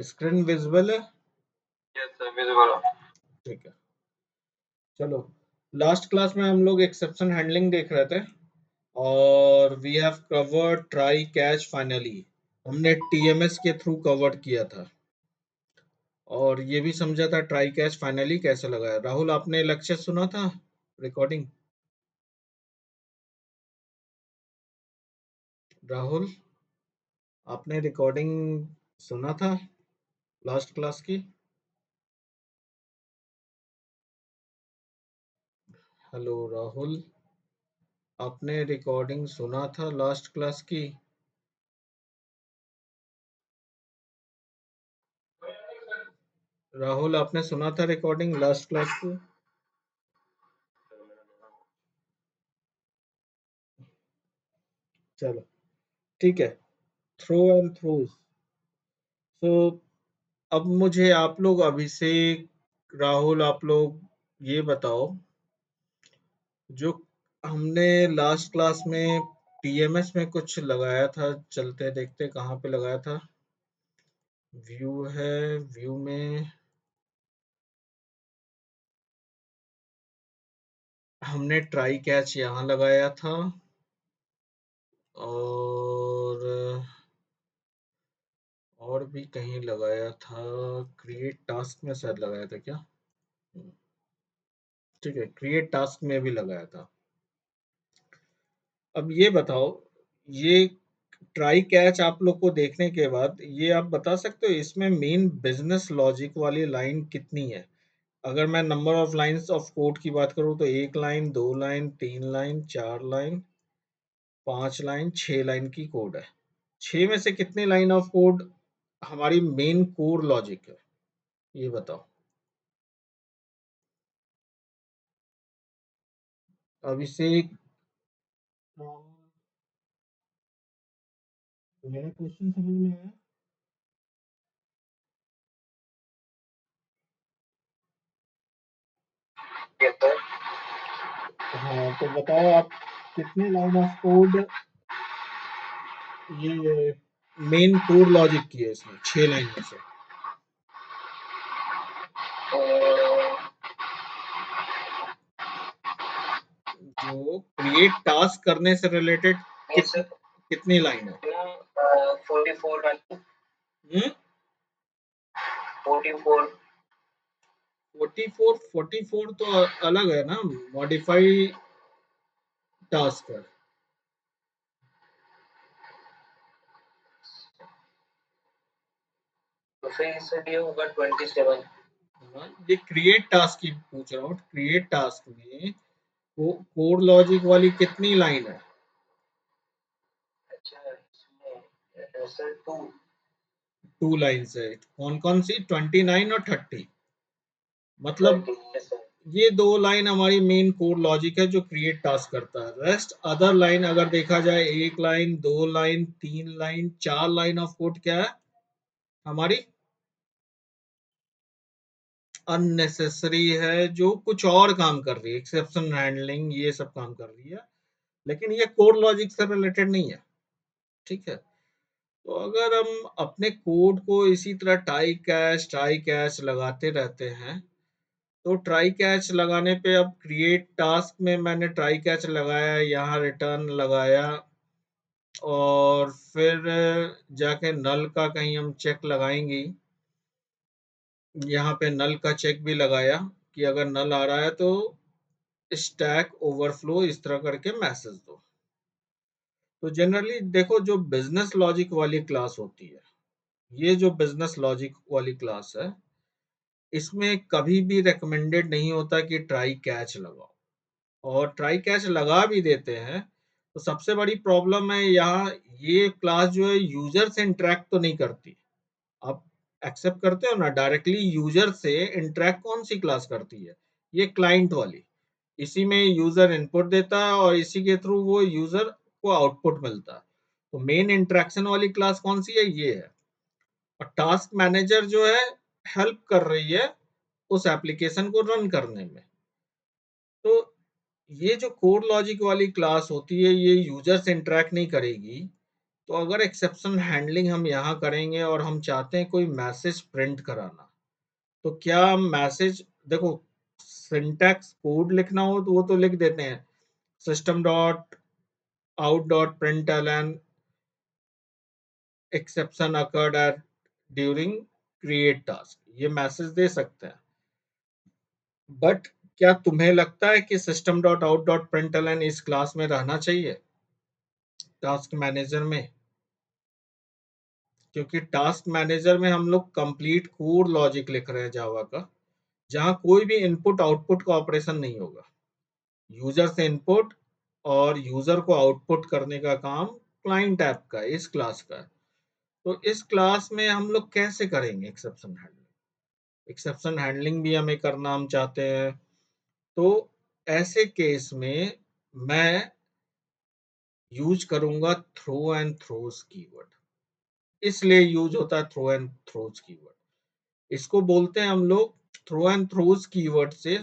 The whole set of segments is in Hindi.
स्क्रीन विजिबल है? यस सर, विजिबल है। ठीक है, चलो। लास्ट क्लास में हम लोग एक्सेप्शन हैंडलिंग देख रहे थे और we have covered try catch finally. हमने टीएमएस के थ्रू कवर किया था और ये भी समझा था ट्राई कैच फाइनली कैसे लगाया। राहुल, आपने लेक्चर सुना था, रिकॉर्डिंग? राहुल, आपने रिकॉर्डिंग सुना था लास्ट क्लास की? हेलो राहुल, आपने रिकॉर्डिंग सुना था लास्ट क्लास की? राहुल, आपने सुना था रिकॉर्डिंग लास्ट क्लास की? चलो, ठीक है। Throw and throws. सो अब मुझे आप लोग, अभिषेक, राहुल, आप लोग ये बताओ, जो हमने लास्ट क्लास में टीएमएस में कुछ लगाया था, चलते देखते कहाँ पे लगाया था। व्यू है, व्यू में हमने ट्राई कैच यहाँ लगाया था और भी कहीं लगाया था। क्रिएट टास्क में शायद लगाया था क्या? ठीक है, क्रिएट टास्क में भी लगाया था। अब ये बताओ, ये ट्राई कैच आप लोग को देखने के बाद ये आप बता सकते हो इसमें मेन बिजनेस लॉजिक वाली लाइन कितनी है? अगर मैं number of lines of code की बात करूं तो 1 line, 2 line, 3 line, 4 line, 5 line, 6 line की कोड है। 6 में से कितनी लाइन ऑफ कोड हमारी मेन कोर लॉजिक है, ये बताओ। अभिषेक, मेरा क्वेश्चन समझ में आया? Yes sir. हाँ, तो बताओ आप कितनी लाइन ऑफ कोड ये मेन कोर लॉजिक की है इसमें 6 लाइन में से? जो क्रिएट टास्क करने से रिलेटेड यस सर, कितनी लाइन है? 44 लाइन। 44? 44। 44 तो अलग है ना, मॉडिफाई टास्क है। तो फिर इसलिए होगा 27। हाँ, ये क्रिएट टास्क की पूछ रहा हूँ। क्रिएट टास्क में कोर लॉजिक वाली कितनी लाइन है? अच्छा, इसमें सर 2। 2 लाइन्स है। कौन कौन सी? 29 और 30। मतलब 30। Yes sir. ये 2 लाइन हमारी मेन कोर लॉजिक है जो क्रिएट टास्क करता है। रेस्ट अदर लाइन अगर देखा जाए, 1 line, 2 line, 3 line, 4 line of code क्या है हमारी? अननेसेसरी है, जो कुछ और काम कर रही है, एक्सेप्शन हैंडलिंग ये सब काम कर रही है, लेकिन ये कोर लॉजिक से रिलेटेड नहीं है। ठीक है, तो अगर हम अपने कोड को इसी तरह ट्राई कैच लगाते रहते हैं, तो ट्राई कैच लगाने पे अब क्रिएट टास्क में मैंने ट्राई कैच लगाया, यहाँ रिटर्न लगाया और फिर जाके नल का कहीं हम चेक लगाएंगे। यहाँ पे नल का चेक भी लगाया कि अगर नल आ रहा है तो स्टैक ओवरफ्लो इस तरह करके मैसेज दो। तो जनरली देखो, जो बिजनेस लॉजिक वाली क्लास होती है, ये जो बिजनेस लॉजिक वाली क्लास है, इसमें कभी भी रिकमेंडेड नहीं होता कि ट्राई कैच लगाओ। और ट्राई कैच लगा भी देते हैं तो सबसे बड़ी प्रॉब्लम है यहाँ, ये क्लास जो है यूजर से इंटरेक्ट तो नहीं करती। आप एक्सेप्ट करते हो ना, डायरेक्टली यूजर से इंटरेक्ट कौन सी क्लास करती है? ये क्लाइंट वाली। इसी में यूजर इनपुट देता है और इसी के थ्रू वो यूजर को आउटपुट मिलता है। तो मेन इंटरेक्शन वाली क्लास कौन सी है? ये है। और टास्क मैनेजर जो है, हेल्प कर रही है उस एप्लीकेशन को रन करने में। तो ये जो कोर लॉजिक वाली क्लास होती है, ये यूजर से इंटरेक्ट नहीं करेगी, तो अगर एक्सेप्शन हैंडलिंग हम यहाँ करेंगे और हम चाहते हैं कोई मैसेज प्रिंट कराना, तो क्या मैसेज, देखो सिंटैक्स कोड लिखना हो तो वो तो लिख देते हैं, system dot out dot println exception occurred at during create task, ये मैसेज दे सकते हैं। बट क्या तुम्हें लगता है कि system dot out dot println इस क्लास में रहना चाहिए, टास्क मैनेजर में? क्योंकि टास्क मैनेजर में हम लोग कंप्लीट कोर लॉजिक लिख रहे हैं जावा का, जहां कोई भी इनपुट आउटपुट का ऑपरेशन नहीं होगा। यूजर से इनपुट और यूजर को आउटपुट करने का काम क्लाइंट ऐप का इस क्लास का है। तो इस क्लास में हम लोग कैसे करेंगे एक्सेप्शन हैंडलिंग? एक्सेप्शन हैंडलिंग भी हमें करना हम चाहते हैं। तो ऐसे केस में मैं यूज करूंगा थ्रो एंड थ्रोज कीवर्ड। इसलिए यूज होता है थ्रो एंड थ्रोज कीवर्ड। इसको बोलते हैं हम लोग, थ्रो एंड थ्रोज कीवर्ड से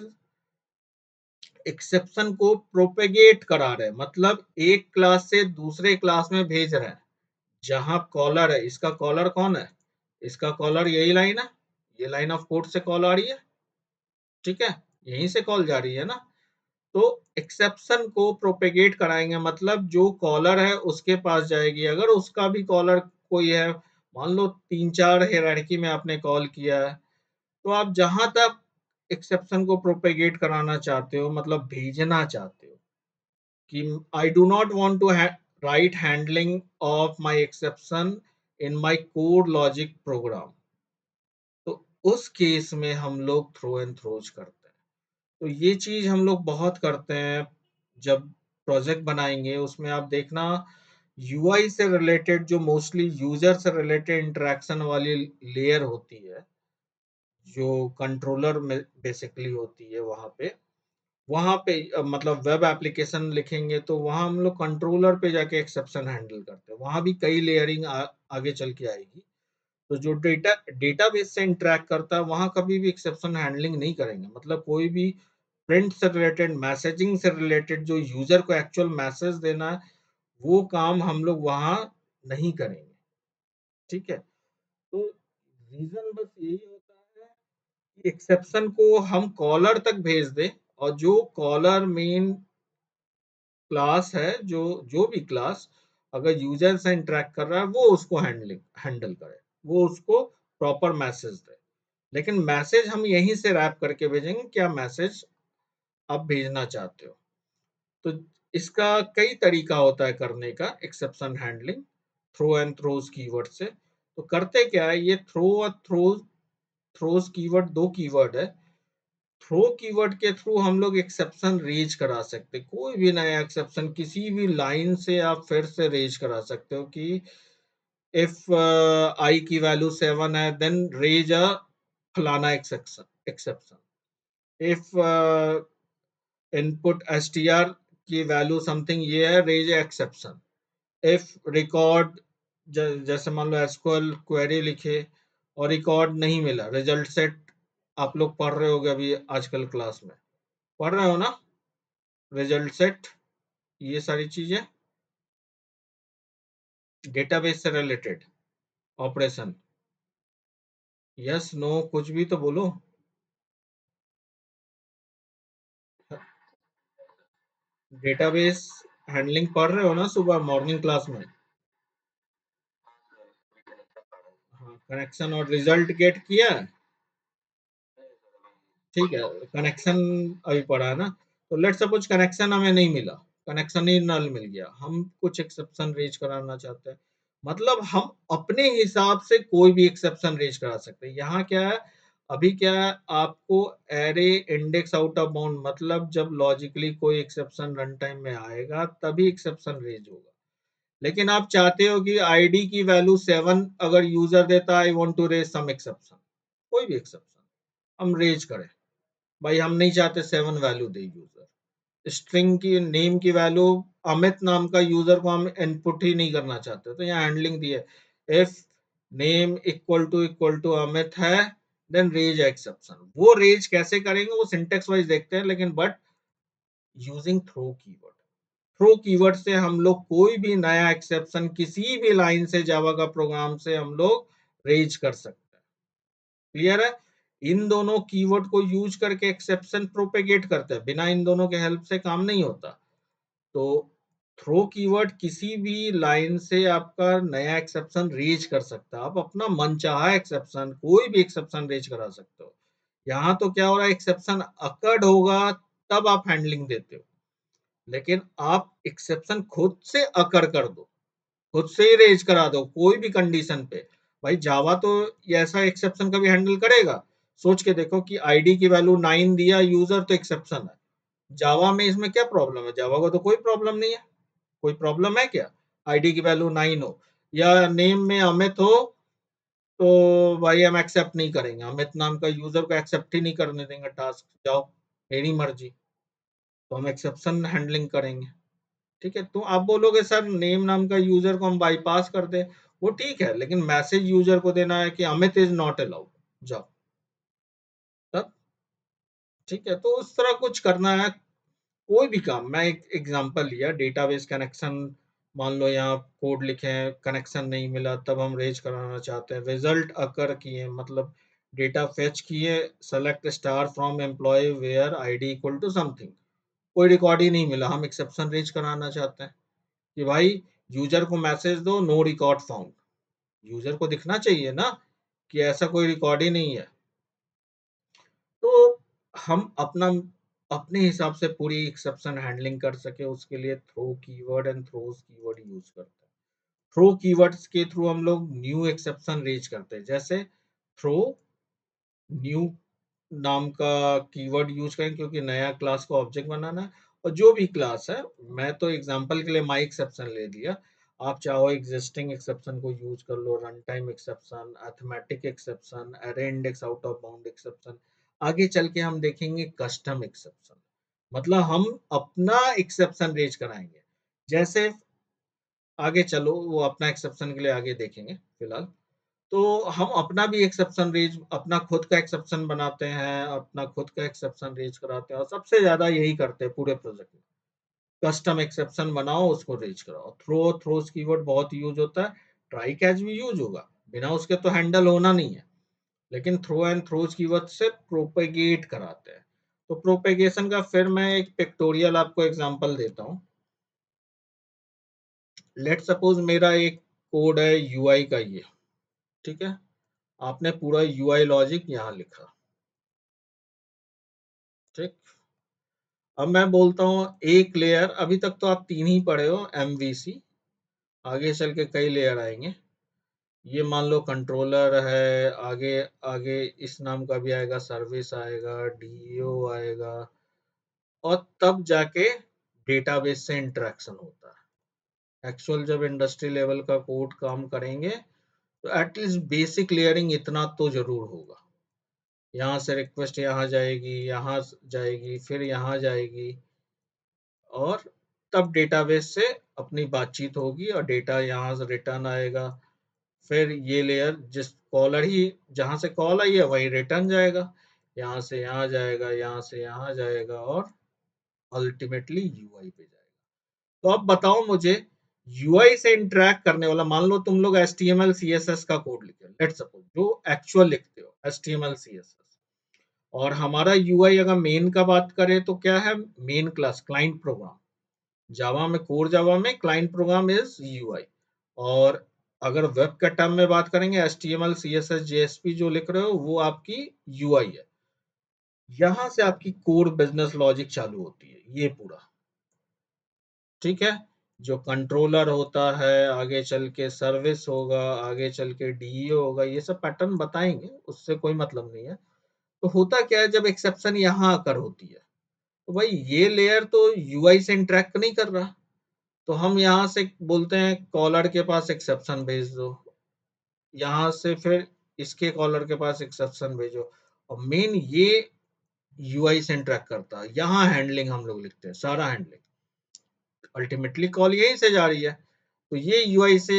एक्सेप्शन को प्रोपेगेट करा रहे हैं, मतलब एक क्लास से दूसरे क्लास में भेज रहे हैं। जहां कॉलर है, इसका कॉलर कौन है? इसका कॉलर यही लाइन है, ये लाइन ऑफ कोड से कॉल आ रही है, ठीक है, यहीं से कॉल जा रही है ना। तो एक्सेप्शन को प्रोपेगेट कराएंगे, मतलब जो कॉलर है उसके पास जाएगी। अगर उसका भी कॉलर कोई है, मान लो 3-4 हायरार्की में आपने कॉल किया है, तो आप जहां तक एक्सेप्शन को प्रोपेगेट कराना चाहते हो, मतलब भेजना चाहते हो कि I do not want to write handling of my exception in my code logic program, तो उस केस में हम लोग थ्रो एंड थ्रोज करते हैं। तो ये चीज हम लोग बहुत करते हैं। जब प्रोजेक्ट बनाएंगे उसमें आप देखना, यूआई से रिलेटेड, जो मोस्टली यूजर से रिलेटेड इंटरेक्शन वाली लेयर होती है, जो कंट्रोलर में बेसिकली होती है, वहाँ पे मतलब वेब एप्लीकेशन लिखेंगे तो वहाँ हम लोग कंट्रोलर पे जाके एक्सेप्शन हैंडल करते हैं। वहाँ भी कई लेयरिंग आगे चल के आएगी। तो जो डेटाबेस से इंटरेक्ट करता है वहाँ कभी भी एक्सेप्शन हैंडलिंग नहीं करेंगे, मतलब कोई भी प्रिंट से रिलेटेड, मैसेजिंग से रिलेटेड, जो यूजर को एक्चुअल मैसेज देना है, वो काम हम लोग वहाँ नहीं करेंगे, ठीक है। तो रीजन बस यही होता है कि एक्सेप्शन को हम कॉलर तक भेज दें, और जो कॉलर मेन क्लास है, जो जो भी क्लास अगर यूजर से इंटरेक्ट कर रहा है वो उसको हैंडल करे, वो उसको प्रॉपर मैसेज दे। लेकिन मैसेज हम यहीं से रैप करके भेजेंगे, क्या मैसेज आप भेजना चाहते हो। तो इसका कई तरीका होता है करने का exception handling throw and throws keyword से। तो करते क्या है, ये थ्रो और थ्रोज कीवर्ड दो कीवर्ड है। थ्रो कीवर्ड के थ्रू हम लोग एक्सेप्शन रेज करा सकते, कोई भी नया एक्सेप्शन किसी भी लाइन से आप फिर से रेज करा सकते हो कि इफ आई की वैल्यू 7 है, देन रेज अ फलाना एक्सेप्शन। इफ इनपुट एसटीआर की वैल्यू समथिंग ये है, रेज एक्सेप्शन। इफ रिकॉर्ड, जैसे मान लो एसक्यूएल क्वेरी लिखे और रिकॉर्ड नहीं मिला, रिजल्ट सेट आप लोग पढ़ रहे होगे अभी आजकल क्लास में, पढ़ रहे हो ना, रिजल्ट सेट, ये सारी चीजें डेटाबेस से रिलेटेड ऑपरेशन। यस नो कुछ भी तो बोलो। डेटाबेस हैंडलिंग पढ़ रहे हो ना सुबह मॉर्निंग क्लास में? हाँ, कनेक्शन और रिजल्ट गेट किया है? ठीक है, कनेक्शन अभी पढ़ा है ना। तो लेट सपोज कनेक्शन हमें नहीं मिला, कनेक्शन ही नल मिल गया, हम कुछ एक्सेप्शन रेज कराना चाहते हैं, मतलब हम अपने हिसाब से कोई भी एक्सेप्शन रेज करा सकते हैं। यहाँ क्या है, अभी क्या है, आपको array index out of bound, मतलब जब लॉजिकली कोई एक्सेप्शन रन टाइम में आएगा तभी एक्सेप्शन रेज होगा। लेकिन आप चाहते हो कि आईडी की वैल्यू 7 अगर यूजर देता, I want to raise some exception, कोई भी एक्सेप्शन हम रेज करें। भाई हम नहीं चाहते 7 वैल्यू दे यूजर, स्ट्रिंग की नेम की वैल्यू अमित नाम का यूजर को हम इनपुट ही नहीं करना चाहते, तो यहाँ हैंडलिंग दी है, if name equal to Amit है, देन रेज एक्सेप्शन। वो रेज कैसे करेंगे वो सिंटेक्स वाइज देखते हैं, लेकिन but using throw keyword. Throw keyword से हम लोग कोई भी नया एक्सेप्शन किसी भी लाइन से जावा का प्रोग्राम से हम लोग रेज कर सकते हैं। क्लियर है? इन दोनों कीवर्ड को यूज करके एक्सेप्शन प्रोपेगेट करते हैं, बिना इन दोनों के हेल्प से काम नहीं होता। तो थ्रो कीवर्ड किसी भी लाइन से आपका नया एक्सेप्शन रेज कर सकता है। आप अपना मनचाहा एक्सेप्शन, कोई भी एक्सेप्शन रेज करा सकते हो। यहाँ तो क्या हो रहा है, एक्सेप्शन अकर्ड होगा तब आप हैंडलिंग देते हो, लेकिन आप एक्सेप्शन खुद से अकर कर दो, खुद से ही रेज करा दो कोई भी कंडीशन पे। भाई जावा तो ऐसा एक्सेप्शन कभी हैंडल करेगा? सोच के देखो कि आईडी की वैल्यू 9 दिया यूजर तो एक्सेप्शन है। जावा में इसमें क्या प्रॉब्लम है? जावा को तो कोई प्रॉब्लम नहीं है। कोई प्रॉब्लम है क्या? आईडी की वैल्यू 9 हो या नेम में अमित हो, तो भाई हम एक्सेप्ट नहीं करेंगे। अमित नाम का यूजर को एक्सेप्ट ही नहीं करने देंगे टास्क। जाओ, मेरी मर्जी। तो हम एक्सेप्शन हैंडलिंग करेंगे। ठीक है, तो आप बोलोगे सर नेम नाम का यूजर को हम बाईपास कर दे, वो ठीक है, लेकिन मैसेज यूजर को देना है कि अमित इज नॉट अलाउड, जाओ तब। ठीक है, तो उस तरह कुछ करना है। कोई भी काम, मैं एक एग्जांपल लिया, डेटाबेस कनेक्शन। मान लो यहाँ कोड लिखे हैं, कनेक्शन नहीं मिला, तब हम रेज कराना चाहते हैं। रिजल्ट अकर किए, मतलब डेटा फेच किए, select star from employee where ID equal to something, कोई रिकॉर्ड ही नहीं मिला, हम एक्सेप्शन रेज कराना चाहते हैं कि भाई यूजर को मैसेज दो नो रिकॉर्ड फाउंड। यूजर को दिखना चाहिए ना कि ऐसा कोई रिकॉर्ड ही नहीं है। तो हम अपना अपने हिसाब से पूरी एक्सेप्शन हैंडलिंग कर सके, उसके लिए throw keyword and throws keyword use करते हैं। थ्रो कीवर्ड्स के थ्रू हम लोग न्यू एक्सेप्शन रेज करते हैं। जैसे थ्रो न्यू नाम का कीवर्ड यूज करें, क्योंकि नया क्लास का ऑब्जेक्ट बनाना है। और जो भी क्लास है, मैं तो एग्जांपल के लिए माई एक्सेप्शन ले लिया, आप चाहो एग्जिस्टिंग एक्सेप्शन को यूज कर लो, रन टाइम एक्सेप्शन, अथमेटिक एक्सेप्शन, अरे index out of bound exception. आगे चल के हम देखेंगे कस्टम एक्सेप्शन, मतलब हम अपना एक्सेप्शन रेज कराएंगे। जैसे आगे चलो, वो अपना एक्सेप्शन के लिए आगे देखेंगे। फिलहाल तो हम अपना भी एक्सेप्शन रेज, अपना खुद का एक्सेप्शन बनाते हैं, अपना खुद का एक्सेप्शन रेज कराते हैं, और सबसे ज्यादा यही करते हैं पूरे प्रोजेक्ट में। कस्टम एक्सेप्शन बनाओ, उसको रेज कराओ। थ्रोज कीवर्ड बहुत यूज होता है। ट्राई कैच भी यूज होगा, बिना उसके तो हैंडल होना नहीं है, लेकिन थ्रो एंड थ्रोज कीवर्ड से प्रोपेगेट कराते हैं। तो प्रोपेगेशन का फिर मैं एक पिक्टोरियल आपको एग्जांपल देता हूँ। लेट सपोज मेरा एक कोड है यूआई का ये, ठीक है, आपने पूरा यूआई लॉजिक यहाँ लिखा, ठीक। अब मैं बोलता हूँ एक लेयर, अभी तक तो आप 3 ही पढ़े हो, एमवीसी, आगे चल के कई लेयर आएंगे। ये मान लो कंट्रोलर है, आगे आगे इस नाम का भी आएगा, सर्विस आएगा, डीईओ आएगा, और तब जाके डेटाबेस से इंटरेक्शन होता है। एक्चुअल जब इंडस्ट्री लेवल का कोड काम करेंगे, तो एटलीस्ट बेसिक लेयरिंग इतना तो जरूर होगा। यहाँ से रिक्वेस्ट यहाँ जाएगी, यहाँ जाएगी, फिर यहाँ जाएगी, और तब डेटाबेस से अपनी बातचीत होगी और डेटा यहाँ से रिटर्न आएगा। फिर ये लेयर, जिस कॉलर ही, जहाँ से कॉल आई है वही रिटर्न जाएगा, यहाँ से यहाँ जाएगा, यहाँ से यहाँ जाएगा, और अल्टीमेटली यूआई पे जाएगा। तो अब बताओ मुझे, यूआई से इंटरेक्ट करने वाला, मान लो तुम लोग HTML CSS का कोड लिखे, लेट सपोज जो एक्चुअल लिखते हो HTML CSS, और हमारा यूआई अगर मेन का बात करें तो क्या है, मेन क्लास क्लाइंट प्रोग्राम। जावा में, कोर जावा में क्लाइंट प्रोग्राम इज यूआई। और अगर वेब का टर्म में बात करेंगे, HTML CSS JSP जो लिख रहे हो वो आपकी यूआई है। यहां से आपकी कोर बिजनेस लॉजिक चालू होती है, ये पूरा, ठीक है। जो कंट्रोलर होता है, आगे चल के सर्विस होगा, आगे चल के डीईओ होगा, ये सब पैटर्न बताएंगे, उससे कोई मतलब नहीं है। तो होता क्या है, जब एक्सेप्शन यहाँ आकर होती है, तो भाई ये लेयर तो यूआई से इंटरेक्ट नहीं कर रहा, तो हम यहाँ से बोलते हैं कॉलर के पास एक्सेप्शन भेज दो, यहाँ से फिर इसके कॉलर के पास एक्सेप्शन भेजो, और मेन ये यूआई से इंटरेक्ट करता है। यहाँ हैंडलिंग हम लोग लिखते हैं, सारा हैंडलिंग, अल्टीमेटली कॉल यहीं से जा रही है, तो ये यूआई से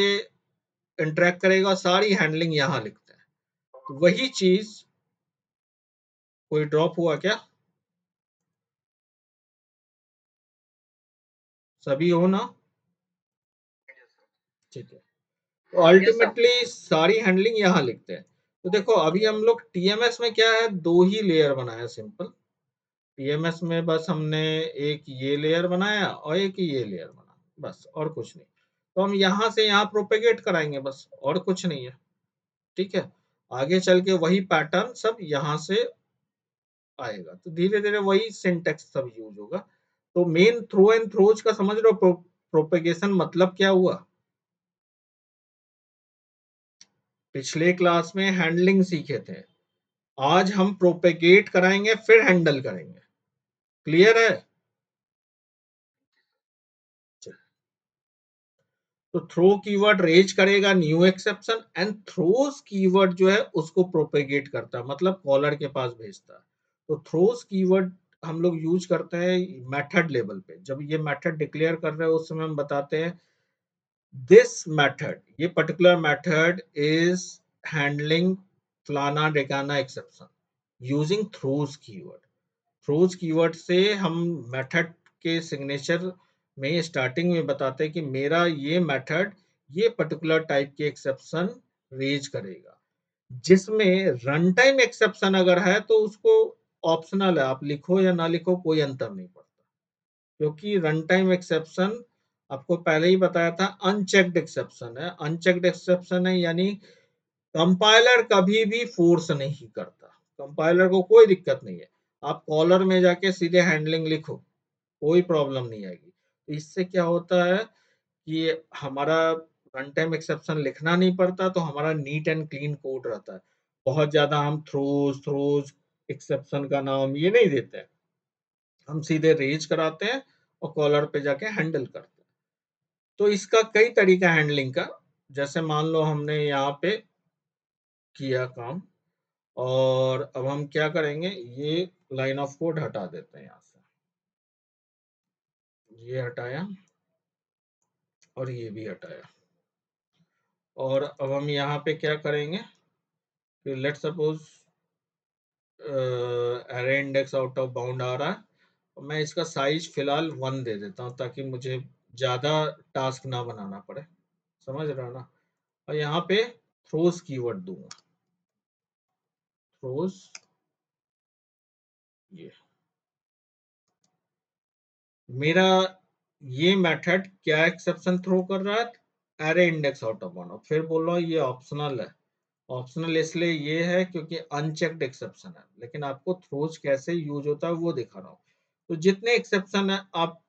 इंटरेक्ट करेगा, सारी हैंडलिंग यहाँ लिखते हैं। तो वही चीज, कोई ड्रॉप हुआ क्या? सभी हो ना? Yes, sir. ठीक है। तो Yes, sir. अल्टीमेटली सारी हैंडलिंग यहाँ लिखते हैं। तो देखो अभी हम लोग टीएमएस में क्या है, 2 ही लेयर बनाया सिंपल। टीएमएस में बस हमने एक ये लेयर बनाया और एक ये लेयर बना, बस और कुछ नहीं। तो हम यहाँ से यहाँ प्रोपेगेट कराएंगे बस, और कुछ नहीं है। ठीक है, आगे चल के वही पैटर्न सब यहाँ से आएगा, तो धीरे धीरे वही सिंटेक्स सब यूज होगा। तो मेन थ्रो एंड थ्रोज का समझ रहे हो प्रोपेगेशन मतलब क्या हुआ? पिछले क्लास में हैंडलिंग सीखे थे, आज हम प्रोपेगेट कराएंगे फिर हैंडल करेंगे। क्लियर है? तो थ्रो कीवर्ड रेज करेगा new exception, and throws keyword जो है उसको प्रोपेगेट करता है, मतलब कॉलर के पास भेजता है। तो थ्रोज कीवर्ड हम लोग यूज करते हैं मेथड लेवल पे। जब ये मेथड डिक्लेयर कर रहे हैं उस समय हम बताते हैं दिस मेथड, ये पर्टिकुलर मेथड इज हैंडलिंग फलाना ढिकाना exception using throws keyword. Throws keyword से हम मेथड के सिग्नेचर में स्टार्टिंग में बताते हैं कि मेरा ये मेथड ये पर्टिकुलर टाइप के एक्सेप्शन रेज करेगा, जिसमें रन टाइम एक्सेप्शन अगर है तो उसको ऑप्शनल है, आप लिखो या ना लिखो कोई अंतर नहीं पड़ता, क्योंकि रन टाइम एक्सेप्शन आपको पहले ही बताया था अनचेक्ड एक्सेप्शन है। अनचेक्ड एक्सेप्शन है यानी कंपाइलर कभी भी फोर्स नहीं करता, कंपाइलर को कोई दिक्कत नहीं है, आप कॉलर में जाके सीधे हैंडलिंग लिखो, कोई प्रॉब्लम नहीं आएगी। तो इससे क्या होता है कि हमारा रन टाइम एक्सेप्शन लिखना नहीं पड़ता, तो हमारा नीट एंड क्लीन कोड रहता है। बहुत ज्यादा हम थ्रोज थ्रोज एक्सेप्शन का नाम ये नहीं देते हैं, हम सीधे रेज कराते हैं और कॉलर पे जाके हैंडल करते हैं। तो इसका कई तरीका हैंडलिंग का, जैसे मान लो हमने यहाँ पे किया काम, और अब हम क्या करेंगे, ये लाइन ऑफ कोड हटा देते हैं यहाँ से, ये हटाया और ये भी हटाया। और अब हम यहाँ पे क्या करेंगे कि let suppose array index out of bound आ रहा है, और मैं इसका साइज फिलहाल 1 दे देता हूँ ताकि मुझे ज़्यादा टास्क ना बनाना पड़े, समझ रहे हो ना। और यहाँ पे थ्रोज कीवर्ड दूंगा, थ्रोज, ये मेरा ये मेथड क्या एक्सेप्शन थ्रो कर रहा है, array index out of bound. फिर बोल रहा हूँ ये ऑप्शनल है, ऑप्शनल इसलिए ये है क्योंकि अनचेक्ड एक्सेप्शन है, लेकिन आपको थ्रोज कैसे यूज होता है वो दिखा रहा हूँ। तो जितने एक्सेप्शन है आप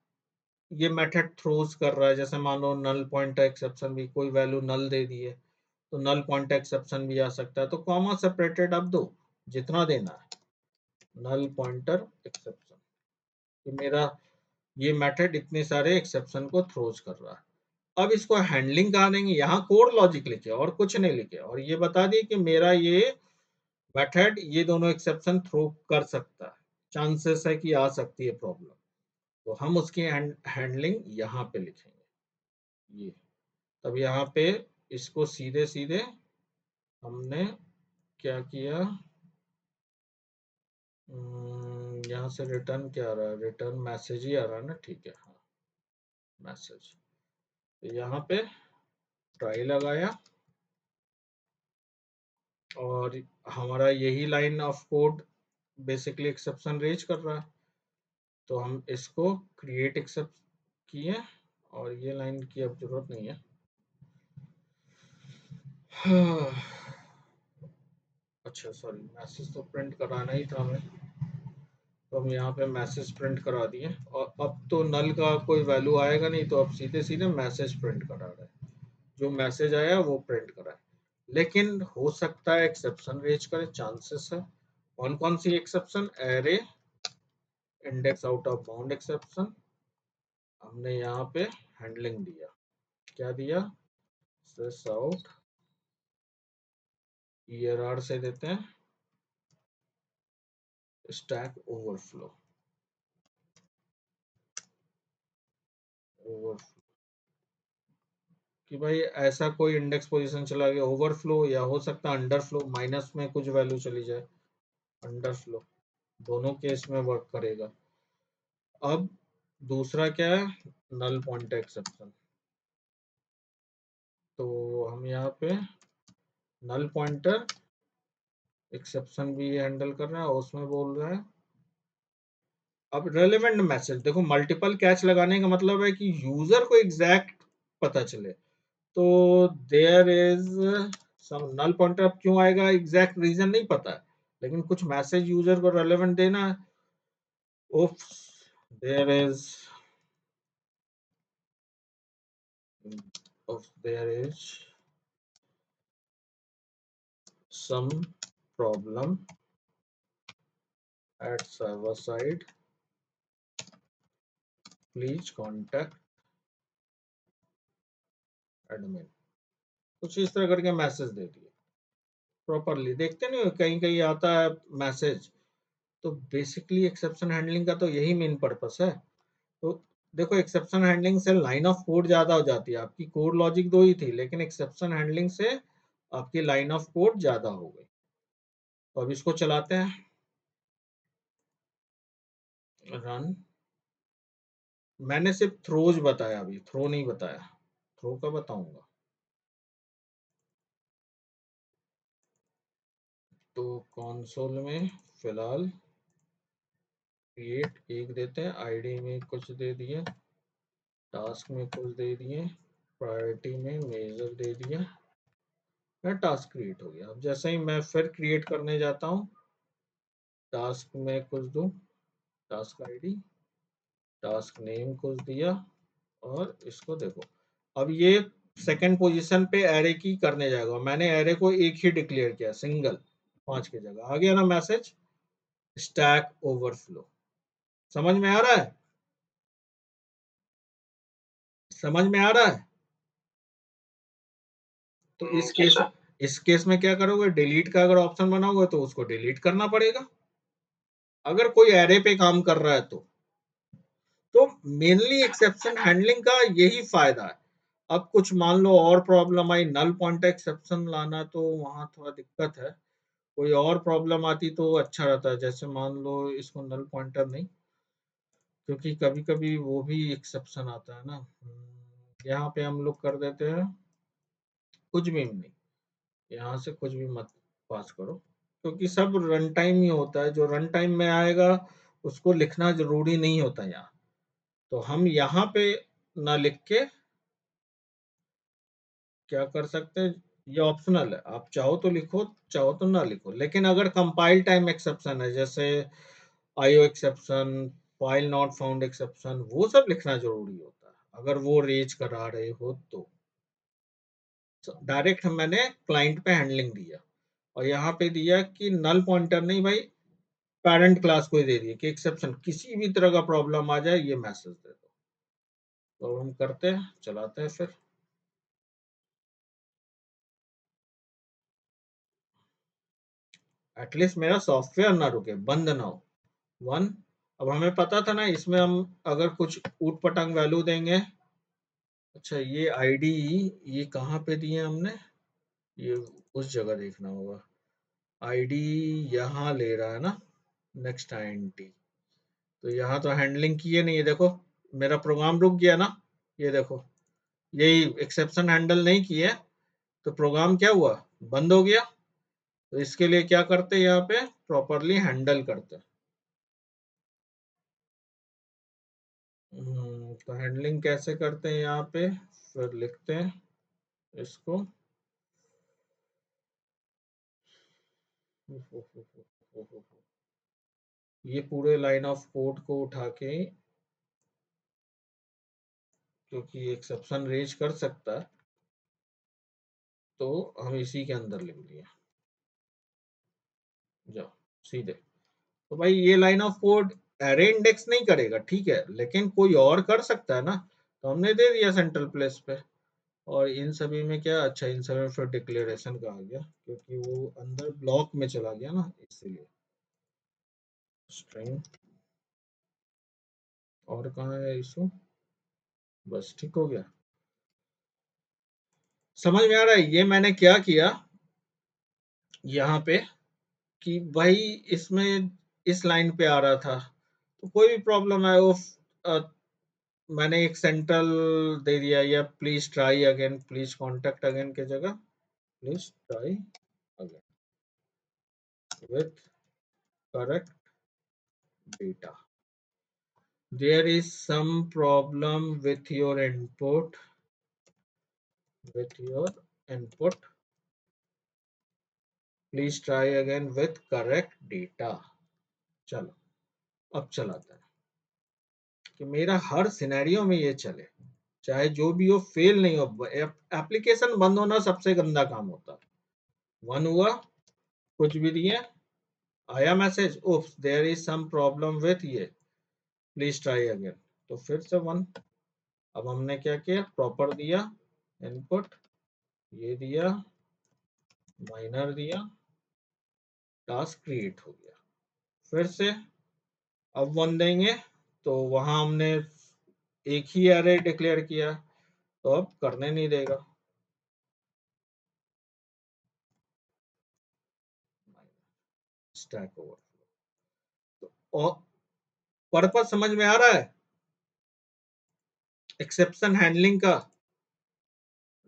ये मेथड थ्रोज कर रहा है, जैसे मान लो नल पॉइंटर एक्सेप्शन भी, कोई वैल्यू नल दे दी है तो नल पॉइंटर एक्सेप्शन भी आ सकता है, तो कॉमा सेपरेटेड आप दो जितना देना है, नल पॉइंटर एक्सेप्शन। तो मेरा ये मेथड इतने सारे एक्सेप्शन को थ्रोज कर रहा है। अब इसको हैंडलिंग कहा देंगे, यहाँ कोड लॉजिक लिखे और कुछ नहीं लिखे, और ये बता दिए कि मेरा ये मेथड ये दोनों एक्सेप्शन थ्रो कर सकता है, चांसेस है कि आ सकती है प्रॉब्लम, तो हम उसकी हैंडलिंग यहाँ पे लिखेंगे ये। तब यहाँ पे इसको सीधे सीधे हमने क्या किया, यहाँ से रिटर्न क्या आ रहा है, रिटर्न मैसेज ही आ रहा है ना, ठीक है, हाँ मैसेज। तो यहाँ पे ट्राई लगाया और हमारा यही line of code basically exception raise कर रहा है, तो हम इसको क्रिएट एक्सेप्ट किए, और ये लाइन की अब जरूरत नहीं है। अच्छा सॉरी, मैसेज तो प्रिंट कराना ही था हमें, तो हम यहाँ पे मैसेज प्रिंट करा दिए, और अब तो नल का कोई वैल्यू आएगा नहीं, तो अब सीधे सीधे मैसेज प्रिंट करा रहे हैं, जो मैसेज आया वो प्रिंट करा है। लेकिन हो सकता है एक्सेप्शन रेज करे, चांसेस है। कौन कौन सी exception, array index out of bound exception, हमने यहाँ पे हैंडलिंग दिया, क्या दिया, सिस आउट ईआरआर से देते हैं स्टैक ओवरफ्लो, ओवरफ्लो कि भाई ऐसा कोई इंडेक्स पोजीशन चला गया ओवरफ्लो, या हो सकता है अंडरफ्लो, माइनस में कुछ वैल्यू चली जाए, अंडरफ्लो, दोनों केस में वर्क करेगा। अब दूसरा क्या है, नल पॉइंटर एक्सेप्शन। तो हम यहाँ पे नल पॉइंटर एक्सेप्शन भी हैंडल कर रहे हैं, और उसमें बोल रहा है अब रेलेवेंट मैसेज। देखो मल्टीपल कैच लगाने का मतलब है कि यूजर को एग्जैक्ट पता चले। तो there is some null pointer. अब क्यों आएगा एग्जैक्ट रीजन नहीं पता है, लेकिन कुछ मैसेज यूजर को रेलेवेंट देना है। Oops, there is there is some problem at server side. Please contact admin. कुछ इस तरह करके मैसेज दे दिए प्रॉपरली। देखते नहीं कहीं कहीं आता है मैसेज। तो बेसिकली एक्सेप्शन हैंडलिंग का तो यही मेन पर्पस है। तो देखो एक्सेप्शन हैंडलिंग से लाइन ऑफ कोड ज्यादा हो जाती है। आपकी कोड लॉजिक दो ही थी, लेकिन एक्सेप्शन हैंडलिंग से आपकी लाइन ऑफ कोड ज्यादा हो गई। तो अब इसको चलाते हैं, रन। मैंने सिर्फ थ्रोज बताया, अभी थ्रो नहीं बताया। थ्रो का बताऊंगा। तो कंसोल में फिलहाल क्रिएट एक देते हैं, आईडी में कुछ दे दिए, टास्क में कुछ दे दिए, प्रायोरिटी में मेजर दे दिया, मैं टास्क क्रिएट हो गया। अब जैसे ही मैं फिर क्रिएट करने जाता हूँ, टास्क में कुछ दूं, टास्क आईडी, टास्क नेम कुछ दिया, और इसको देखो अब ये सेकंड पोजीशन पे एरे की करने जाएगा। मैंने एरे को एक ही डिक्लेयर किया, सिंगल, 5 की जगह। आ गया ना मैसेज, स्टैक ओवरफ्लो। समझ में आ रहा है? समझ में आ रहा है? तो इस केस में क्या करोगे, डिलीट का अगर ऑप्शन बनाओगे तो उसको डिलीट करना पड़ेगा, अगर कोई एरे पे काम कर रहा है तो। तो मेनली एक्सेप्शन हैंडलिंग का यही फायदा है। अब कुछ मान लो और प्रॉब्लम आई, नल पॉइंटर एक्सेप्शन लाना तो वहां थोड़ा दिक्कत है। कोई और प्रॉब्लम आती तो अच्छा रहता है, जैसे मान लो इसको नल पॉइंटर नहीं, क्योंकि कभी कभी वो भी एक्सेप्शन आता है ना। यहाँ पे हम लोग कर देते हैं कुछ भी नहीं, यहाँ से कुछ भी मत पास करो, क्योंकि सब रन टाइम ही होता है। जो रन टाइम में आएगा उसको लिखना जरूरी नहीं होता यहाँ। तो हम यहाँ पे ना लिख के क्या कर सकते हैं, ये ऑप्शनल है, आप चाहो तो लिखो, चाहो तो ना लिखो। लेकिन अगर कंपाइल टाइम एक्सेप्शन है, जैसे IO exception, file not found exception, वो सब लिखना जरूरी होता है अगर वो रेज करा रहे हो तो। डायरेक्ट मैंने क्लाइंट पे हैंडलिंग दिया, और यहाँ पे दिया कि नल पॉइंटर नहीं भाई, पेरेंट क्लास को ही दे दिया कि एक्सेप्शन किसी भी तरह का प्रॉब्लम आ जाए ये मैसेज दे दो। तो हम करते हैं, चलाते हैं फिर। एटलीस्ट मेरा सॉफ्टवेयर ना रुके, बंद ना हो। वन। अब हमें पता था ना इसमें हम अगर कुछ ऊट पटांग वैल्यू देंगे। अच्छा ये आईडी, ये कहाँ पे दिए हमने, ये उस जगह देखना होगा। आईडी यहाँ ले रहा है ना, नेक्स्ट आईएनटी। तो यहाँ तो हैंडलिंग की है नहीं, ये देखो मेरा प्रोग्राम रुक गया ना। ये देखो यही एक्सेप्शन हैंडल नहीं किए, तो प्रोग्राम क्या हुआ, बंद हो गया। तो इसके लिए क्या करते हैं, यहाँ पे प्रॉपरली हैंडल करते हैं। तो हैंडलिंग कैसे करते हैं यहाँ पे, फिर लिखते हैं इसको। ये पूरे लाइन ऑफ कोड को उठा के, क्योंकि एक्सेप्शन रेज कर सकता है, तो हम इसी के अंदर लिख दिए। जाओ सीधे। तो भाई ये line of code array index नहीं करेगा, ठीक है, लेकिन कोई और कर सकता है ना। तो हमने दे दिया सेंट्रल प्लेस पे। और इन सभी में क्या, अच्छा इन सभी में फिर डिक्लेरेशन का आ गया, क्योंकि वो अंदर ब्लॉक में चला गया ना, इसीलिए स्ट्रिंग। और कहाँ है इशू, बस ठीक हो गया। समझ में आ रहा है ये मैंने क्या किया यहाँ पे, कि भाई इसमें इस लाइन पे आ रहा था, तो कोई भी प्रॉब्लम है वो मैंने एक सेंट्रल दे दिया, या please try again, please contact again की जगह please try again with correct data. There is some problem with your input, with your input. Please try again with correct data. चलो अब चलाते हैं कि मेरा हर सिनेरियो में ये चले, चाहे जो भी हो, फेल नहीं हो। एप्लीकेशन बंद होना सबसे गंदा काम होता है। वन हुआ, कुछ भी दिए, आया मैसेज, उफ there is some problem with ये, प्लीज ट्राई अगेन, तो फिर से वन। अब हमने क्या किया, प्रॉपर दिया इनपुट, ये दिया, माइनर दिया, टास्क क्रिएट हो गया। फिर से अब वन देंगे, तो वहां हमने एक ही एरे डिक्लेयर किया, तो अब करने नहीं देगा। स्टैक ओवरफ्लो, और पर्पस समझ में आ रहा है एक्सेप्शन हैंडलिंग का?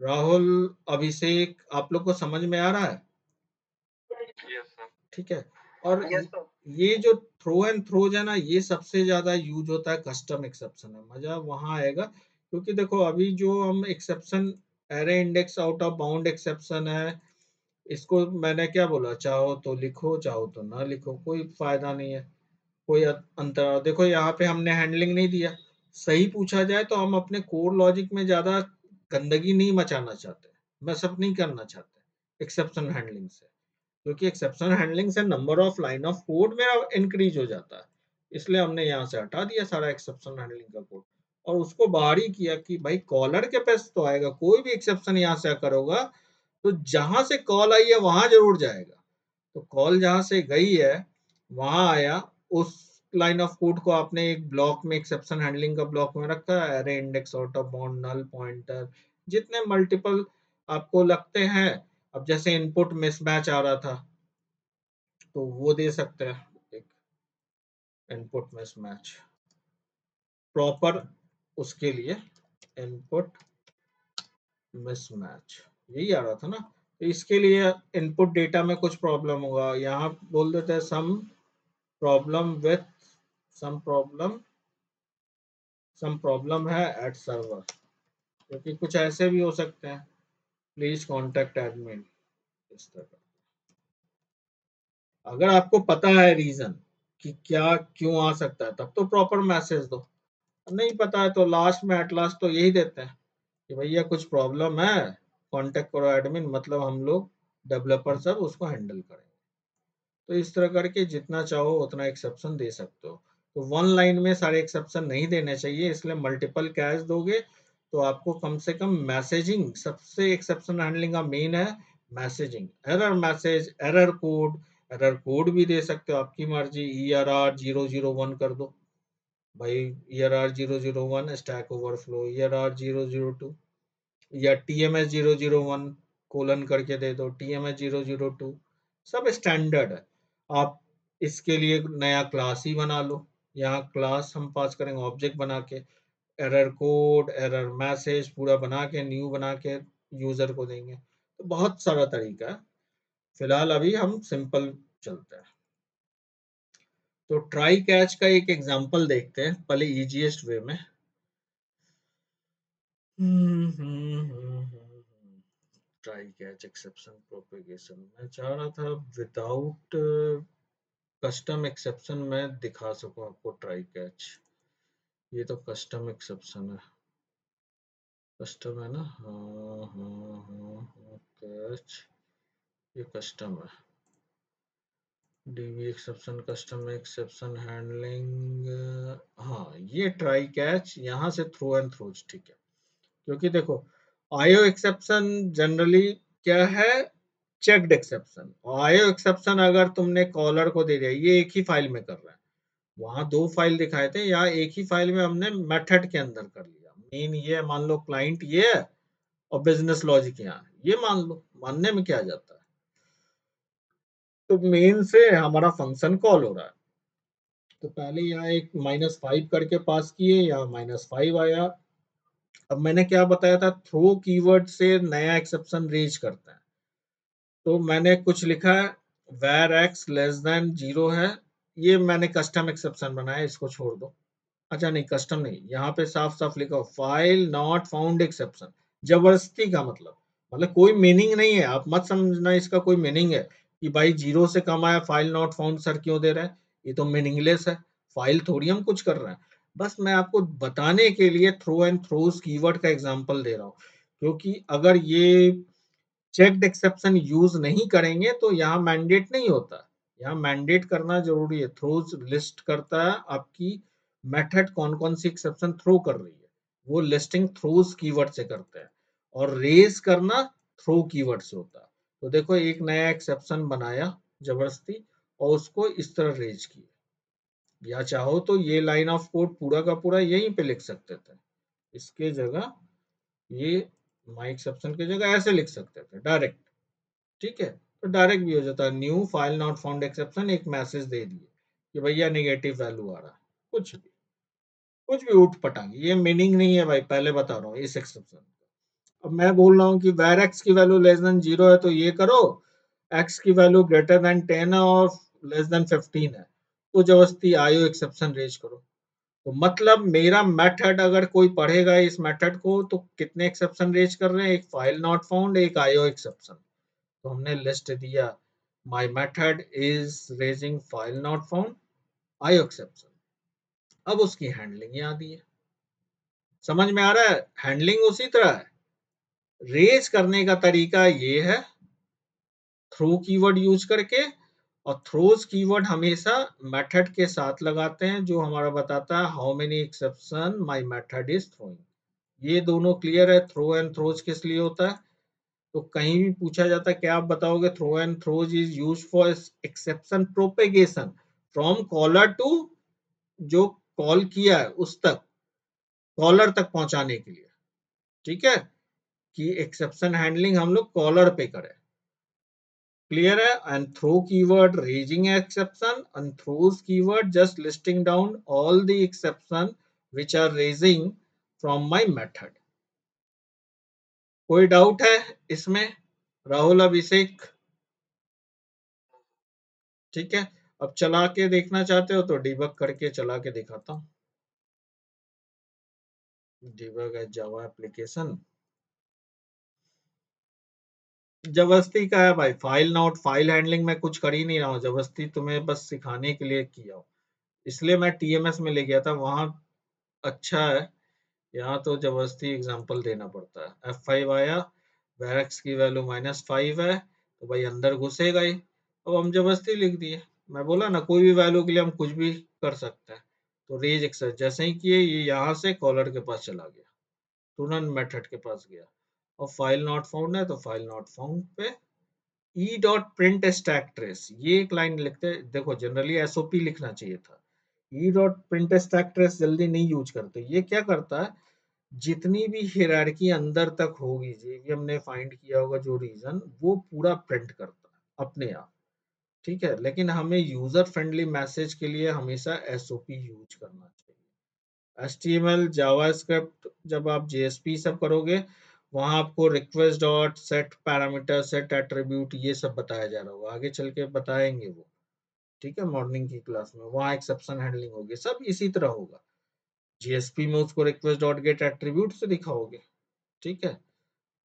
राहुल, अभिषेक, आप लोग को समझ में आ रहा है? Yes sir. ठीक है। और यस सर। ये जो थ्रो एंड थ्रोज है ना, ये सबसे ज्यादा यूज होता है कस्टम एक्सेप्शन में, मजा वहां आएगा। क्योंकि देखो अभी जो हम exception, array index out of bound exception है, इसको मैंने क्या बोला, चाहो तो लिखो, चाहो तो ना लिखो, कोई फायदा नहीं है, कोई अंतर। देखो यहाँ पे हमने हैंडलिंग नहीं दिया। सही पूछा जाए तो हम अपने कोर लॉजिक में ज्यादा गंदगी नहीं मचाना चाहते, मैं सब नहीं करना चाहते एक्सेप्शन हैंडलिंग से, क्योंकि एक्सेप्शन हैंडलिंग से number of line of code मेरा इंक्रीज हो जाता है। इसलिए हमने यहाँ से हटा दिया सारा एक्सेप्शन हैंडलिंग का कोड, और उसको बाहर ही किया कि भाई कॉलर के पास तो आएगा, कोई भी एक्सेप्शन यहाँ से करोगा तो जहां से कॉल आई है वहां जरूर जाएगा। तो कॉल जहां से गई है वहां आया, उस लाइन ऑफ कोड को आपने एक ब्लॉक में, एक्सेप्शन हैंडलिंग का ब्लॉक में रखा है, array index out of bound null pointer, जितने मल्टीपल आपको लगते हैं। अब जैसे इनपुट मिसमैच आ रहा था, तो वो दे सकते हैं एक इनपुट मिसमैच प्रॉपर, उसके लिए इनपुट मिसमैच यही आ रहा था ना, तो इसके लिए इनपुट डेटा में कुछ प्रॉब्लम होगा, यहाँ बोल देते हैं problem with some problem some problem है एट सर्वर, क्योंकि कुछ ऐसे भी हो सकते हैं, प्लीज कॉन्टेक्ट एडमिन, इस तरह। अगर आपको पता है रीजन कि क्या क्यों आ सकता है, तब तो प्रॉपर मैसेज दो। नहीं पता है तो लास्ट में, एट लास्ट तो यही देते हैं कि भैया कुछ प्रॉब्लम है, कांटेक्ट करो एडमिन, मतलब हम लोग डेवलपर सब उसको हैंडल करेंगे। तो इस तरह करके जितना चाहो उतना एक्सेप्शन दे सकते हो। तो वन लाइन में सारे एक्सेप्शन नहीं देने चाहिए, इसलिए मल्टीपल कैश दोगे तो आपको कम से कम मैसेजिंग, सबसे एक्सेप्शन हैंडलिंग का मेन है messaging, error message, error code भी दे सकते हो, आपकी मर्जी। ERR 001 कर दो भाई, ERR 001 स्टैक ओवरफ्लो, ERR 002, या TMS 001 कोलन करके दे दो, TMS 002, सब स्टैंडर्ड है। आप इसके लिए नया क्लास ही बना लो, यहाँ क्लास हम पास करेंगे ऑब्जेक्ट बना के, एरर कोड, एरर मैसेज पूरा बना के, न्यू बना के यूजर को देंगे। तो बहुत सारा तरीका है, फिलहाल अभी हम सिंपल चलते हैं। तो ट्राई कैच का एक एग्जांपल देखते हैं पहले इजीएस्ट वे में। ट्राई कैच एक्सेप्शन प्रोपेगेशन, मैं चाह रहा था विदाउट कस्टम एक्सेप्शन में दिखा सकूं आपको ट्राई कैच। ये तो कस्टम एक्सेप्शन है, कस्टम है ना, हाँ हाँ हाँ, कैच ये कस्टम है, DB exception, custom exception handling, हाँ ये ट्राई कैच यहाँ से थ्रो एंड थ्रोज, ठीक है। क्योंकि देखो आईओ एक्सेप्शन जनरली क्या है, चेक्ड एक्सेप्शन, और आईओ एक्सेप्शन अगर तुमने कॉलर को दे दिया, ये एक ही फाइल में कर रहा है, वहां दो फाइल दिखाए थे, यहाँ एक ही फाइल में हमने मेथड के अंदर कर लिया। मेन ये मान लो, क्लाइंट ये है और बिजनेस लॉजिक यहाँ, ये मान लो, मानने में क्या जाता है। तो मेन से हमारा फंक्शन कॉल हो रहा है, तो पहले यहाँ एक -5 करके पास किए, यहाँ -5 आया। अब मैंने क्या बताया था, थ्रो कीवर्ड से नया एक्सेप्शन रेज करता है। तो मैंने कुछ लिखा है where x लेस देन 0 है, ये मैंने कस्टम एक्सेप्शन बनाया, इसको छोड़ दो। अच्छा नहीं, कस्टम नहीं, यहाँ पे साफ साफ लिखा हो फाइल नॉट फाउंड एक्सेप्शन, जबरदस्ती का मतलब कोई मीनिंग नहीं है, आप मत समझना इसका कोई मीनिंग है कि भाई 0 से कम आया फाइल नॉट फाउंड सर क्यों दे रहा है, ये तो मीनिंगलेस है, फाइल थोड़ी हम कुछ कर रहे हैं। बस मैं आपको बताने के लिए थ्रो एंड थ्रोज कीवर्ड का एग्जांपल दे रहा हूँ, क्योंकि अगर ये चेक्ड एक्सेप्शन यूज नहीं करेंगे तो यहाँ मैंडेट नहीं होता, यहाँ मैंडेट करना जरूरी है। थ्रोज लिस्ट करता है आपकी मेथड कौन कौन सी एक्सेप्शन थ्रो कर रही है, वो लिस्टिंग थ्रोज कीवर्ड से करते हैं, और रेज करना थ्रो कीवर्ड से होता है। तो देखो एक नया एक्सेप्शन बनाया जबरदस्ती, और उसको इस तरह रेज किया, या चाहो तो ये लाइन ऑफ कोड पूरा का पूरा यहीं पे लिख सकते थे, इसके जगह ये माई एक्सेप्शन की जगह ऐसे लिख सकते थे डायरेक्ट, ठीक है। तो डायरेक्ट भी हो जाता है, new file not found exception, एक मैसेज दे दिए कि भैया नेगेटिव वैल्यू आ रहा है, कुछ भी उठ पटांग, ये मीनिंग नहीं है भाई, पहले बता रहा हूँ इस एक्सेप्शन। अब मैं बोल रहा हूँ कि वेर एक्स की वैल्यू लेस देन 0 है, तो ये करो एक्स की वैल्यू ग्रेटर देन 10 है और लेस देन 15 है, तो जबरदस्ती आयो एक्सेप्शन रेज करो। तो मतलब मेरा मेथड अगर कोई पढ़ेगा इस मेथड को, तो कितने एक्सेप्शन रेज कर रहे हैं, एक फाइल नॉट फाउंड, एक आईओ एक्सेप्शन। तो हमने लिस्ट दिया, my method is raising file not found, IO exception. अब उसकी हैंडलिंग यहाँ दी है, समझ में आ रहा है, हैंडलिंग उसी तरह है। रेज करने का तरीका ये है, थ्रो कीवर्ड यूज करके, और थ्रोज कीवर्ड हमेशा मेथड के साथ लगाते हैं जो हमारा बताता है how many exception my method is throwing. ये दोनों क्लियर है, थ्रो एंड थ्रोज किस लिए होता है। तो कहीं भी पूछा जाता है क्या आप बताओगे, throw and throws is use for exception propagation from caller to, जो कॉल किया है उस तक, कॉलर तक पहुंचाने के लिए, ठीक है, कि एक्सेप्शन हैंडलिंग हम लोग कॉलर पे करें, क्लियर है। And throw keyword raising exception, and throws keyword just listing down all the exception which are raising from my method। कोई डाउट है इसमें, राहुल अभिषेक? ठीक है, अब चला के देखना चाहते हो तो डिबग करके चला के दिखाता हूँ, डिबग एज जावा एप्लीकेशन। जबरदस्ती का है भाई, फाइल नॉट फाइल हैंडलिंग में कुछ कर ही नहीं रहा हूँ, जबरदस्ती तुम्हें बस सिखाने के लिए किया हूँ, इसलिए मैं टीएमएस में ले गया था, वहां अच्छा है, यहाँ तो जबरदस्ती एग्जांपल देना पड़ता है। F5 आया, वैरेक्स की वैल्यू -5 है, तो भाई अंदर घुसेगा ही, अब हम जबरदस्ती लिख दिए। मैं बोला ना कोई भी वैल्यू के लिए हम कुछ भी कर सकते हैं। तो रेज एक्सेस जैसे ही किए, ये यहाँ से कॉलर के पास चला गया, तुरंत मेथड के पास गया, और फाइल नॉट फाउंड है तो फाइल नॉट फाउंड पे E dot print stack trace, ये एक लाइन लिखते हैं, देखो जनरली एसओपी लिखना चाहिए था, E dot print stack trace जल्दी नहीं यूज करते। ये क्या करता है, जितनी भी हियरार्की अंदर तक होगी, जेवीएम ने फाइंड किया होगा जो रीजन, वो पूरा प्रिंट करता है अपने आप, ठीक है। लेकिन हमें यूजर फ्रेंडली मैसेज के लिए हमेशा एसओपी यूज करना चाहिए। एचटीएमएल जावास्क्रिप्ट जब आप जेएसपी सब करोगे, वहां आपको request dot set parameter set attribute ये सब बताया जा रहा होगा, आगे चल के बताएंगे वो, ठीक है, मॉर्निंग की क्लास में, वहां एक्सेप्शन हैंडलिंग होगी, सब इसी तरह होगा। जीएसपी में उसको रिक्वेस्ट डॉट गेट एट्रीब्यूट से दिखाओगे, ठीक है।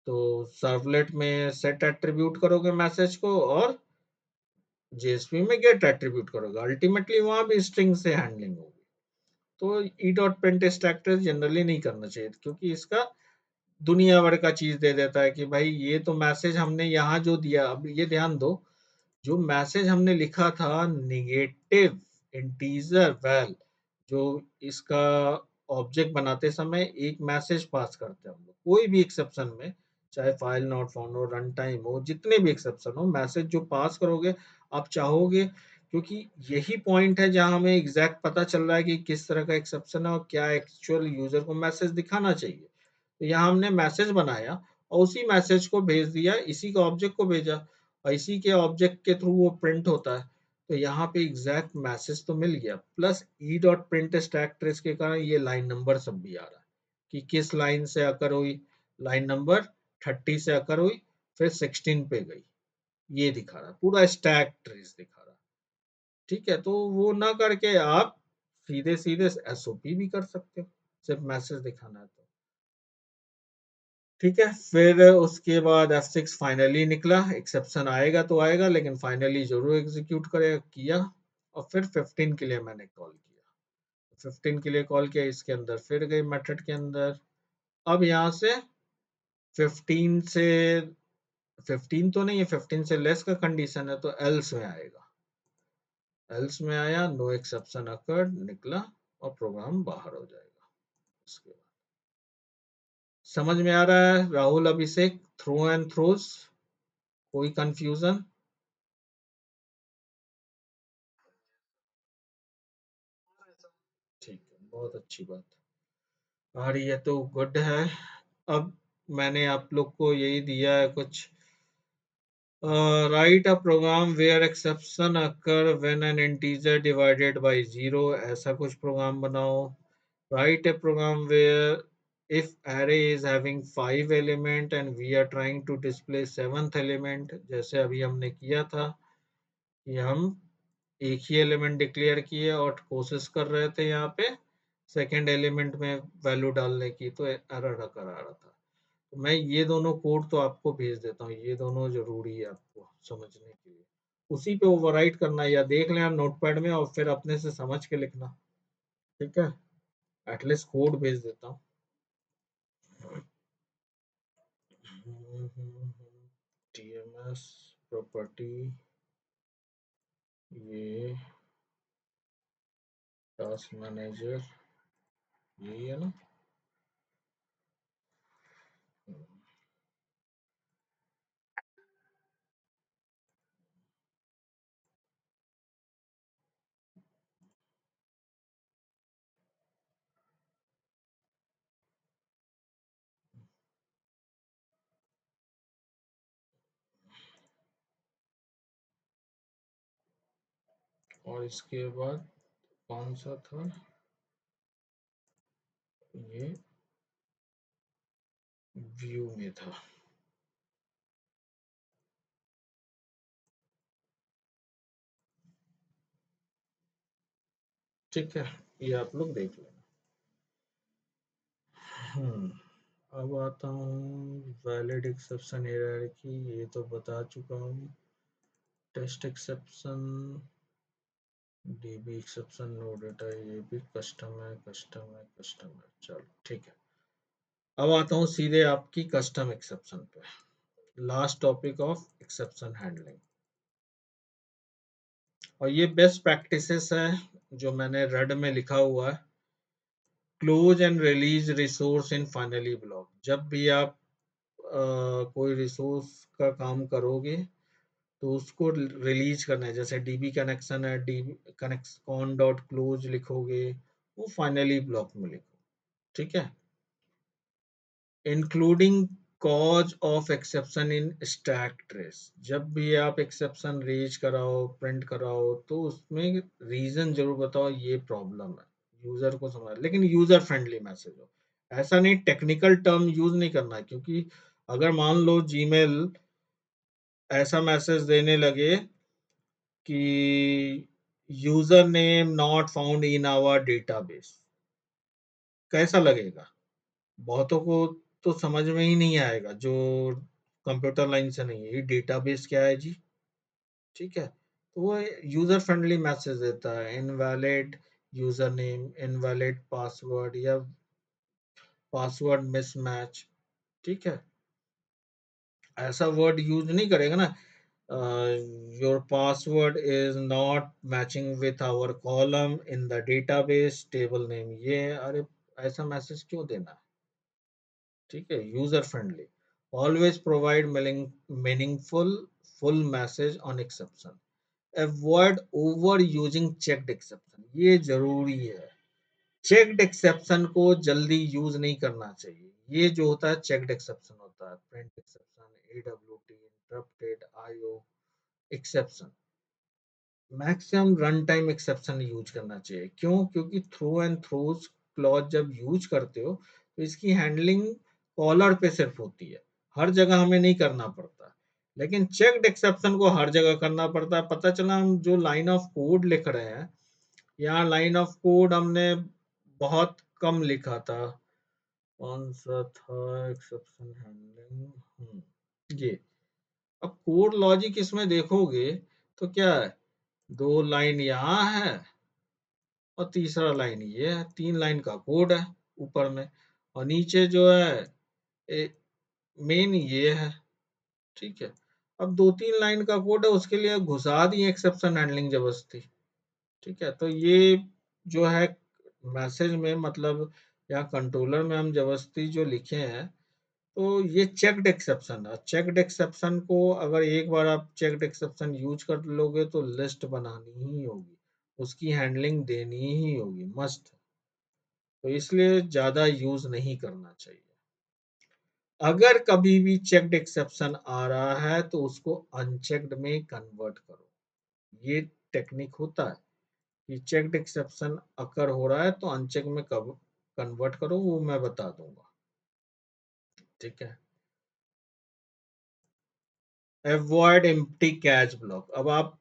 तो सर्वलेट में सेट एट्रीब्यूट करोगे मैसेज को, और जेएसपी में गेट एट्रीब्यूट करोगे, अल्टीमेटली वहां भी स्ट्रिंग से हैंडलिंग होगी। तो E dot print structure generally नहीं करना चाहिए, क्योंकि इसका दुनिया भर का चीज दे देता है कि भाई ये तो मैसेज हमने यहाँ जो दिया, अब ये ध्यान दो, जो मैसेज हमने लिखा था निगेटिव इंटीजर वैल, जो इसका ऑब्जेक्ट बनाते समय एक मैसेज पास करते हैं हम लोग कोई भी एक्सेप्शन में, चाहे फाइल नॉट फाउंड हो, रन टाइम हो, जितने भी एक्सेप्शन हो, मैसेज जो पास करोगे आप चाहोगे, क्योंकि यही पॉइंट है जहां हमें एग्जैक्ट पता चल रहा है कि किस तरह का एक्सेप्शन है और क्या एक्चुअल यूजर को मैसेज दिखाना चाहिए। तो यहाँ हमने मैसेज बनाया और उसी मैसेज को भेज दिया, इसी का ऑब्जेक्ट को भेजा, और इसी के ऑब्जेक्ट के थ्रू वो प्रिंट होता है। तो यहाँ पे एग्जैक्ट मैसेज तो मिल गया, plus E dot print stack trace के कारण ये लाइन नंबर सब भी आ रहा है कि किस लाइन से आकर हुई, लाइन नंबर 30 से आकर हुई, फिर 16 पे गई, ये दिखा रहा है, पूरा स्टैक ट्रेस दिखा रहा है। ठीक है, तो वो ना करके आप सीधे सीधे एसओपी भी कर सकते हो, सिर्फ मैसेज दिखाना है तो। ठीक है, फिर उसके बाद F6 फाइनली निकला, एक्सेप्शन आएगा तो आएगा, लेकिन फाइनली जरूर एग्जीक्यूट करेगा, किया। और फिर 15 के लिए मैंने कॉल किया, 15 के लिए कॉल किया, इसके अंदर फिर गई मेथड के अंदर। अब यहाँ से 15 से 15 तो नहीं है, 15 से लेस का कंडीशन है, तो एल्स में आएगा, एल्स में आया, नो एक्सेप्शन अकर्ड निकला, और प्रोग्राम बाहर हो जाएगा। उसके बाद समझ में आ रहा है राहुल अभिषेक, थ्रू एंड थ्रोज, कोई कंफ्यूजन? ठीक है, बहुत अच्छी बात आ रही है तो गुड है। अब मैंने आप लोग को यही दिया है कुछ, write a program where exception occur when an integer divided by zero, ऐसा कुछ प्रोग्राम बनाओ। Write a program where if array is having 5 element and we are trying to display 7th element, जैसे अभी हमने किया था कि हम एक ही एलिमेंट डिक्लेयर किए और कोशिश कर रहे थे यहाँ पे सेकंड एलिमेंट में वैल्यू डालने की, तो एरर आकर आ रहा था। तो मैं ये दोनों कोड तो आपको भेज देता हूँ, ये दोनों जरूरी है आपको समझने के लिए, उसी पे ओवरराइट करना, या देख लेना नोटपैड में और फिर अपने से समझ के लिखना। ठीक है, एटलीस्ट कोड भेज देता हूँ। टीएमएस प्रॉपर्टी, ये टास्क मैनेजर, यही है ना? और इसके बाद कौन सा था ये, व्यू में था। ठीक है, ये आप लोग देख लेना। अब आता हूँ वैलिड एक्सेप्शन एरर की, ये तो बता चुका हूँ। Test exception, DB exception, no data, ये भी कस्टम है, कस्टम है, कस्टम है। चलो ठीक है, अब आता हूँ सीधे आपकी कस्टम एक्सेप्शन पे, last topic of exception handling. और ये बेस्ट प्रैक्टिसेस है जो मैंने रेड में लिखा हुआ है। Close and release resource in finally block, जब भी आप कोई रिसोर्स का काम करोगे तो उसको रिलीज करना है, जैसे डीबी कनेक्शन है, डीबी कनेक्शन डॉट क्लोज लिखोगे, वो फाइनली ब्लॉक में लिखो। ठीक है, including cause of exception in stack trace, जब भी आप एक्सेप्शन रेज कराओ, प्रिंट कराओ, तो उसमें रीजन जरूर बताओ, ये प्रॉब्लम है, यूजर को समझ, लेकिन यूजर फ्रेंडली मैसेज हो। ऐसा नहीं टेक्निकल टर्म यूज नहीं करना है, क्योंकि अगर मान लो जीमेल ऐसा मैसेज देने लगे कि user name not found in our database, कैसा लगेगा? बहुतों को तो समझ में ही नहीं आएगा जो कंप्यूटर लाइन से नहीं है, ये डेटाबेस क्या है जी। ठीक है, तो वो यूजर फ्रेंडली मैसेज देता है, invalid user name, invalid password, या पासवर्ड मिसमैच। ठीक है, ऐसा वर्ड यूज नहीं करेगा ना, your password is not matching with our column in the database table name, ये अरे ऐसा मैसेज क्यों देना है? ठीक है, user friendly, always provide meaningful full message on exception, avoid over using checked exception, ये जरूरी है। चेक्ड एक्सेप्शन को जल्दी यूज नहीं करना चाहिए, ये जो होता है चेक्ड एक्सेप्शन होता है, print exception, AWT, interrupted, IO exception, maximum run time exception use करना चाहिए। क्यों? क्योंकि थ्रू एंड थ्रूज क्लॉज जब यूज करते हो तो इसकी हैंडलिंग कॉलर पे सिर्फ होती है, हर जगह हमें नहीं करना पड़ता। लेकिन चेक्ड एक्सेप्शन को हर जगह करना पड़ता है। पता चला हम जो लाइन ऑफ कोड लिख रहे हैं, यहाँ लाइन ऑफ कोड हमने बहुत कम लिखा था। कौन सा था एक्सेप्शन हैंडलिंग? ये। अब कोड लॉजिक इसमें देखोगे तो क्या है, 2 लाइन यहाँ है और तीसरा लाइन ये है, 3 लाइन का कोड है ऊपर में, और नीचे जो है मेन ये है। ठीक है, अब 2-3 लाइन का कोड है, उसके लिए घुसा दी एक्सेप्शन हैंडलिंग जबरदस्ती। ठीक है, तो ये जो है मैसेज में, मतलब यहाँ कंट्रोलर में हम जबरदस्ती जो लिखे हैं, तो ये चेक्ड एक्सेप्शन है। चेक्ड एक्सेप्शन को अगर एक बार आप चेक्ड एक्सेप्शन यूज कर लोगे तो लिस्ट बनानी ही होगी, उसकी हैंडलिंग देनी ही होगी, मस्ट। तो इसलिए ज्यादा यूज नहीं करना चाहिए। अगर कभी भी चेक्ड एक्सेप्शन आ रहा है तो उसको अनचेक्ड में कन्वर्ट करो। ये टेक्निक होता है कि चेक्ड एक्सेप्शन अकर हो रहा है तो अनचेक में कब कन्वर्ट करो, वो मैं बता दूंगा। ठीक है। Avoid empty catch block. अब आप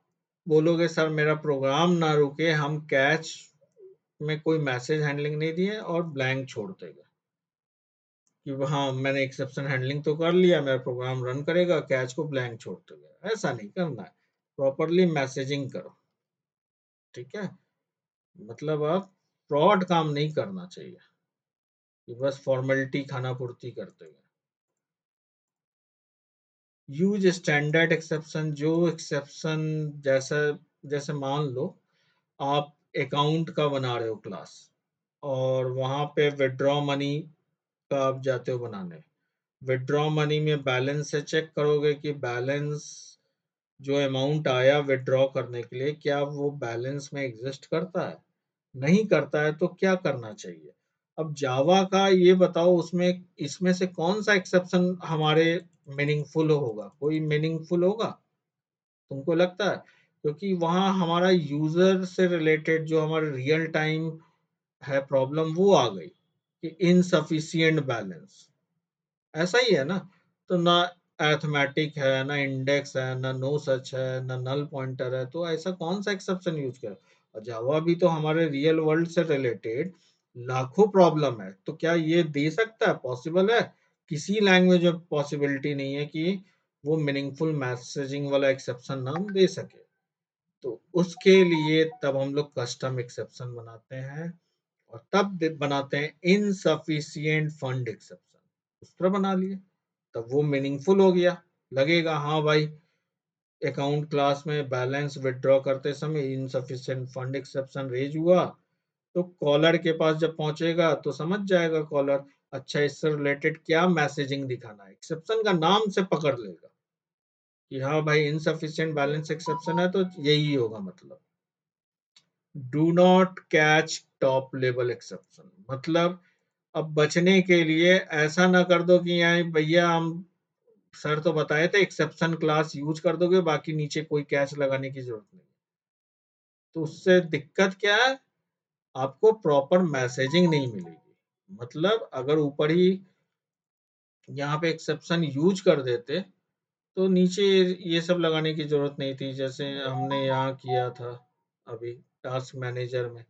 बोलोगे सर मेरा प्रोग्राम ना रुके, हम कैच में कोई मैसेज हैंडलिंग नहीं दिए और ब्लैंक छोड़ देगा कि हाँ मैंने एक्सेप्शन हैंडलिंग तो कर लिया, मेरा प्रोग्राम रन करेगा, कैच को ब्लैंक छोड़ देगा। ऐसा नहीं करना है, प्रॉपरली मैसेजिंग करो। ठीक है, मतलब आप फ्रॉड काम नहीं करना चाहिए कि बस फॉर्मेलिटी खाना पूर्ति करते हुए। Use standard exception. जो एक्सेप्शन, जैसा, जैसे मान लो आप अकाउंट का बना रहे हो क्लास, और वहां पे विड्रॉ मनी का आप जाते हो बनाने। विड्रॉ मनी में बैलेंस से चेक करोगे कि बैलेंस, जो अमाउंट आया विड्रॉ करने के लिए, क्या वो बैलेंस में एग्जिस्ट करता है? नहीं करता है तो क्या करना चाहिए? अब जावा का ये बताओ, उसमें इसमें से कौन सा एक्सेप्शन हमारे मीनिंगफुल होगा? कोई मीनिंगफुल होगा तुमको लगता है? क्योंकि वहां हमारा यूजर से रिलेटेड जो हमारे रियल टाइम है प्रॉब्लम, वो आ गई कि इनसफिशिएंट बैलेंस। ऐसा ही है ना? तो ना अरिथमेटिक है, ना इंडेक्स है, ना नो सच है, ना नल पॉइंटर है, तो ऐसा कौन सा एक्सेप्शन यूज करें? और जावा भी तो हमारे रियल वर्ल्ड से रिलेटेड लाखों प्रॉब्लम है, तो क्या ये दे सकता है? पॉसिबल है? किसी लैंग्वेज में पॉसिबिलिटी नहीं है कि वो मीनिंगफुल मैसेजिंग वाला एक्सेप्शन नाम दे सके। तो उसके लिए तब हम लोग कस्टम एक्सेप्शन बनाते हैं, और तब बनाते हैं इनसफिशिएंट फंड एक्सेप्शन। उस तरह बना लिए, तब वो मीनिंगफुल हो गया, लगेगा हाँ भाई अकाउंट क्लास में बैलेंस विड्रॉ करते समय इनसफिशिएंट फंड एक्सेप्शन रेज हुआ, तो कॉलर के पास जब पहुंचेगा तो समझ जाएगा कॉलर, अच्छा इससे रिलेटेड क्या मैसेजिंग दिखाना है, एक्सेप्शन का नाम से पकड़ लेगा कि हाँ भाई इनसफिशिएंट बैलेंस एक्सेप्शन है, तो यही होगा मतलब। Do not catch top level exception. मतलब अब बचने के लिए ऐसा ना कर दो कि यार भैया हम सर तो बताए थे एक्सेप्शन क्लास यूज कर दोगे, बाकी नीचे कोई कैच लगाने की जरूरत नहीं। तो उससे दिक्कत क्या है? आपको प्रॉपर मैसेजिंग नहीं मिलेगी। मतलब अगर ऊपर ही यहाँ पे एक्सेप्शन यूज कर देते तो नीचे ये सब लगाने की जरूरत नहीं थी, जैसे हमने यहाँ किया था अभी टास्क मैनेजर में।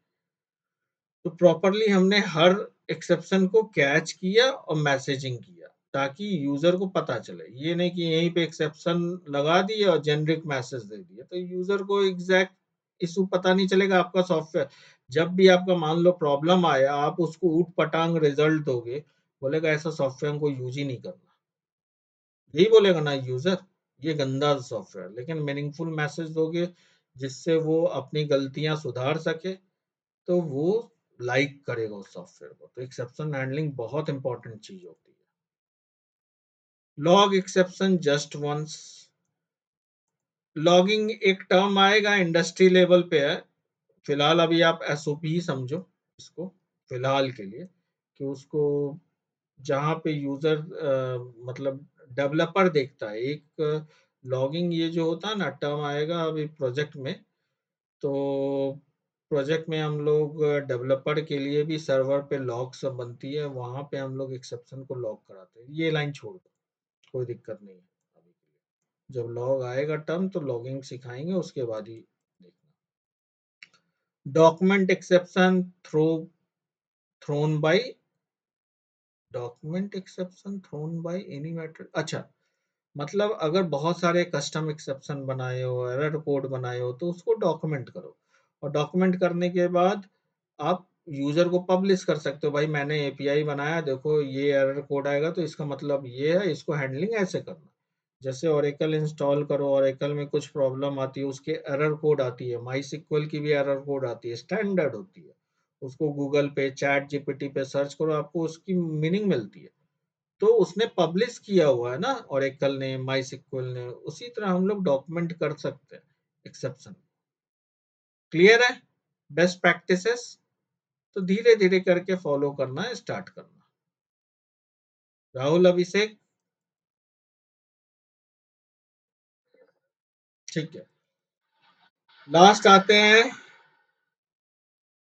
तो प्रॉपरली हमने हर एक्सेप्शन को कैच किया और मैसेजिंग किया, ताकि यूजर को पता चले। ये नहीं कि यहीं पे एक्सेप्शन लगा दिया और जेनरिक मैसेज दे दिया, तो यूजर को एग्जैक्ट इशू पता नहीं चलेगा। आपका सॉफ्टवेयर जब भी आपका मान लो प्रॉब्लम आया, आप उसको ऊट पटांग रिजल्ट दोगे, बोलेगा ऐसा सॉफ्टवेयर को यूज ही नहीं करना, यही बोलेगा ना यूजर, ये गंदा सॉफ्टवेयर। लेकिन मीनिंगफुल मैसेज दोगे जिससे वो अपनी गलतियां सुधार सके, तो वो लाइक करेगा उस सॉफ्टवेयर को। तो एक्सेप्शन हैंडलिंग बहुत इंपॉर्टेंट चीज होती है। Log exception just once. Logging एक टर्म आएगा, इंडस्ट्री लेवल पे है। फिलहाल अभी आप एसओपी ही समझो इसको, फिलहाल के लिए, कि उसको जहाँ पे यूजर मतलब डेवलपर देखता है, एक लॉगिंग ये जो होता है ना टर्म आएगा अभी प्रोजेक्ट में, तो प्रोजेक्ट में हम लोग डेवलपर के लिए भी सर्वर पे लॉग सब बनती है, वहाँ पे हम लोग एक्सेप्शन को लॉग कराते हैं। ये लाइन छोड़ दो, कोई दिक्कत नहीं है अभी के लिए। जब लॉग आएगा टर्म तो लॉगिंग सिखाएंगे, उसके बाद ही देखना। Document exception thrown by document exception thrown by any matter. अच्छा, मतलब अगर बहुत सारे कस्टम एक्सेप्शन बनाए हो, एरर कोड बनाए हो, तो उसको डॉक्यूमेंट करो। और डॉक्यूमेंट करने के बाद आप यूजर को पब्लिश कर सकते हो, भाई मैंने एपीआई बनाया, देखो ये एरर कोड आएगा तो इसका मतलब ये है, इसको हैंडलिंग ऐसे करना। जैसे ओरेकल इंस्टॉल करो, ओरेकल में कुछ प्रॉब्लम आती है, उसके एरर कोड आती है, माई सिक्वल की भी एरर कोड आती है, स्टैंडर्ड होती है। उसको गूगल पे, चैट जीपीटी पे सर्च करो, आपको उसकी मीनिंग मिलती है। तो उसने पब्लिश किया हुआ है ना, ओरेकल ने, माई सिक्वल ने, उसी तरह हम लोग डॉक्यूमेंट कर सकते हैं एक्सेप्शन। क्लियर है? बेस्ट प्रैक्टिसेस तो धीरे धीरे करके फॉलो करना स्टार्ट करना। राहुल, अभिषेक, ठीक है। लास्ट आते हैं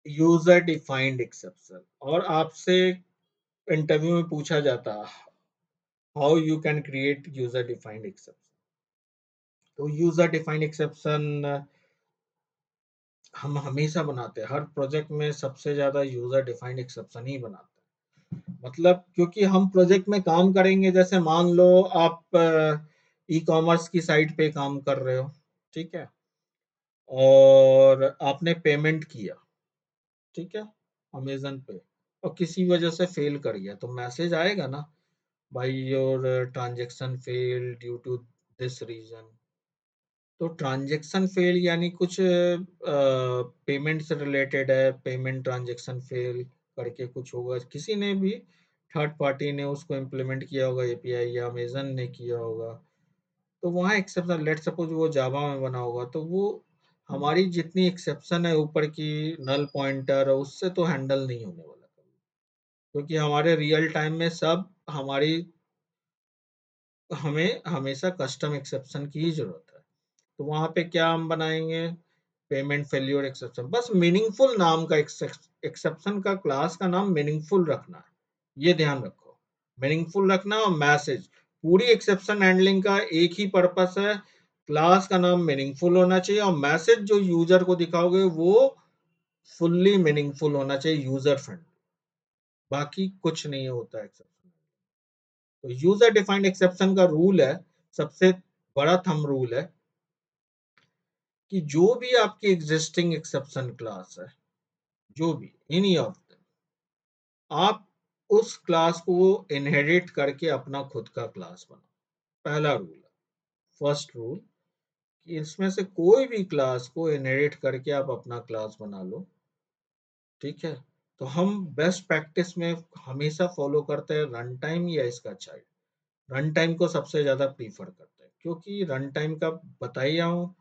यूजर डिफाइंड एक्सेप्शन। और आपसे इंटरव्यू में पूछा जाता है, how you can create user defined exception. तो यूजर डिफाइंड एक्सेप्शन हम हमेशा बनाते हैं, हर प्रोजेक्ट में सबसे ज्यादा यूजर डिफाइंड एक्सेप्शन ही बनाते हैं। मतलब क्योंकि हम प्रोजेक्ट में काम करेंगे, जैसे मान लो आप ई कॉमर्स की साइट पे काम कर रहे हो, ठीक है, और आपने पेमेंट किया, ठीक है, अमेजन पे, और किसी वजह से फेल कर गया, तो मैसेज आएगा ना, भाई your transaction fail due to this reason. तो ट्रांजेक्शन फेल यानी कुछ पेमेंट से रिलेटेड है, पेमेंट ट्रांजेक्शन फेल करके कुछ होगा, किसी ने भी थर्ड पार्टी ने उसको इम्प्लीमेंट किया होगा, एपीआई, या अमेजन ने किया होगा। तो वहाँ एक्सेप्शन, लेट सपोज वो जावा में बना होगा, तो वो हमारी जितनी एक्सेप्शन है ऊपर की, नल पॉइंटर, उससे तो हैंडल नहीं होने वाला कभी। क्योंकि हमारे रियल टाइम में सब हमारी, हमें हमेशा कस्टम एक्सेप्शन की ही जरूरत है। तो वहाँ पे क्या हम बनाएंगे, पेमेंट फेल्योर एक्सेप्शन, बस मीनिंगफुल नाम का एक्सेप्शन का, क्लास का नाम मीनिंगफुल रखना है, ये ध्यान रखो। मीनिंगफुल रखना, और मैसेज, पूरी एक्सेप्शन हैंडलिंग का एक ही पर्पस है, क्लास का नाम मीनिंगफुल होना चाहिए, और मैसेज जो यूजर को दिखाओगे वो फुल्ली मीनिंगफुल होना चाहिए, यूजर फ्रेंडली। बाकी कुछ नहीं होता है एक्सेप्शन। तो यूजर डिफाइंड एक्सेप्शन का रूल है, सबसे बड़ा थंब रूल है, कि जो भी आपकी एग्जिस्टिंग एक्सेप्शन क्लास है, जो भी एनी ऑफ देम, आप उस क्लास को इनहेरिट करके अपना खुद का क्लास बनाओ। पहला रूल है, फर्स्ट रूल, कि इसमें से कोई भी क्लास को इनहेरिट करके आप अपना क्लास बना लो, ठीक है। तो हम बेस्ट प्रैक्टिस में हमेशा फॉलो करते हैं रन टाइम या इसका चाइल्ड। रन टाइम को सबसे ज्यादा प्रीफर करते हैं, क्योंकि रन टाइम का बताइए हूँ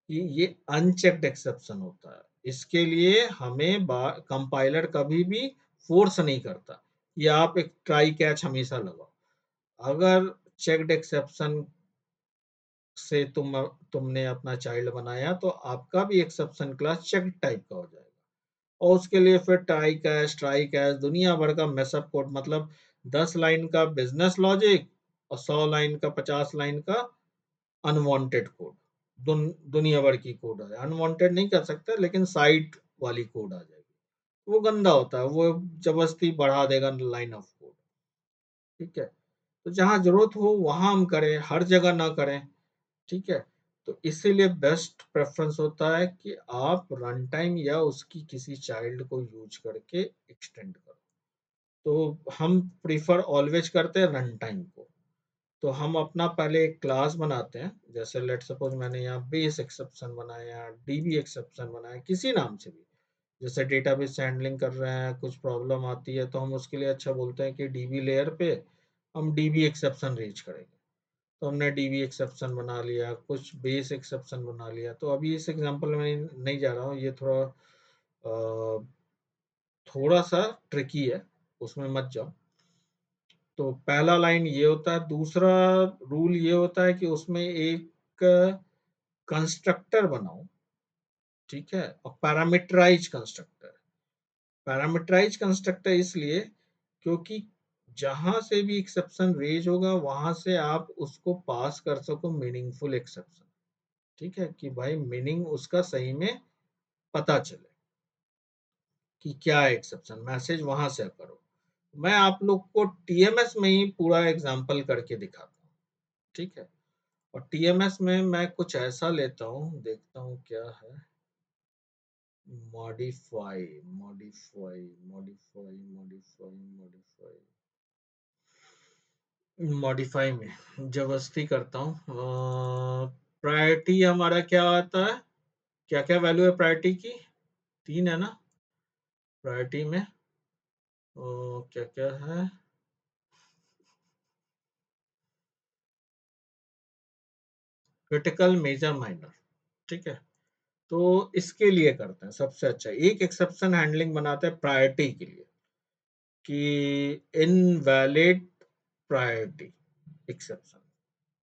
कि ये अनचेक्ड एक्सेप्शन होता है। इसके लिए हमें कंपाइलर कभी भी फोर्स नहीं करता कि आप एक ट्राई कैच हमेशा लगाओ। अगर चेक्ड एक्सेप्शन से तुमने अपना चाइल्ड बनाया, तो आपका भी एक्सेप्शन क्लास चेक्ड टाइप का हो जाएगा। और उसके लिए फिर ट्राई कैच दुनिया भर का मेसअप कोड, मतलब 10 लाइन का बिजनेस लॉजिक और 100 लाइन का, 50 लाइन का अनवांटेड कोड, दुनिया भर की कोड है। अनवांटेड नहीं कर सकते, लेकिन साइट वाली कोड आ जाएगी, वो गंदा होता है, वो जबरदस्ती बढ़ा देगा लाइन ऑफ कोड, ठीक है। तो जहां जरूरत हो वहां हम करें, हर जगह ना करें, ठीक है। तो इसीलिए बेस्ट प्रेफरेंस होता है कि आप रन टाइम या उसकी किसी चाइल्ड को यूज करके एक्सटेंड करो। तो हम प्रीफर ऑलवेज करते हैं रन टाइम को। तो हम अपना पहले एक क्लास बनाते हैं, जैसे लेट सपोज मैंने यहाँ बेस एक्सेप्शन बनाया, डीबी एक्सेप्शन बनाया, किसी नाम से भी। जैसे डेटाबेस हैंडलिंग कर रहे हैं, कुछ प्रॉब्लम आती है, तो हम उसके लिए अच्छा बोलते हैं कि डीबी लेयर पे हम डीबी एक्सेप्शन रीच करेंगे। तो हमने डीबी एक्सेप्शन बना लिया, कुछ बेस एक्सेप्शन बना लिया। तो अभी इस एग्जांपल में नहीं जा रहा हूँ, ये थोड़ा सा ट्रिकी है, उसमें मत जाओ। तो पहला लाइन ये होता है। दूसरा रूल ये होता है कि उसमें एक कंस्ट्रक्टर बनाओ, ठीक है। और पैरामीटराइज कंस्ट्रक्टर, पैरामीटराइज कंस्ट्रक्टर इसलिए क्योंकि जहां से भी एक्सेप्शन रेज होगा वहां से आप उसको पास कर सको मीनिंगफुल एक्सेप्शन। ठीक है, कि भाई मीनिंग उसका सही में पता चले कि क्या है एक्सेप्शन, मैसेज वहां से करो। मैं आप लोग को टीएमएस में ही पूरा एग्जांपल करके दिखाता हूँ। ठीक है, और टीएमएस में मैं कुछ ऐसा लेता हूँ, देखता हूँ क्या है। Modify modify modify modify modify modify में जबरदस्ती करता हूँ। प्रायोरिटी हमारा क्या आता है, क्या क्या वैल्यू है प्रायोरिटी की, 3 है ना प्रायोरिटी में। क्या क्या है, क्रिटिकल, मेजर, माइनर। ठीक है, तो इसके लिए करते हैं सबसे अच्छा एक एक्सेप्शन हैंडलिंग बनाते हैं प्रायोरिटी के लिए, कि इनवैलिड प्रायोरिटी एक्सेप्शन,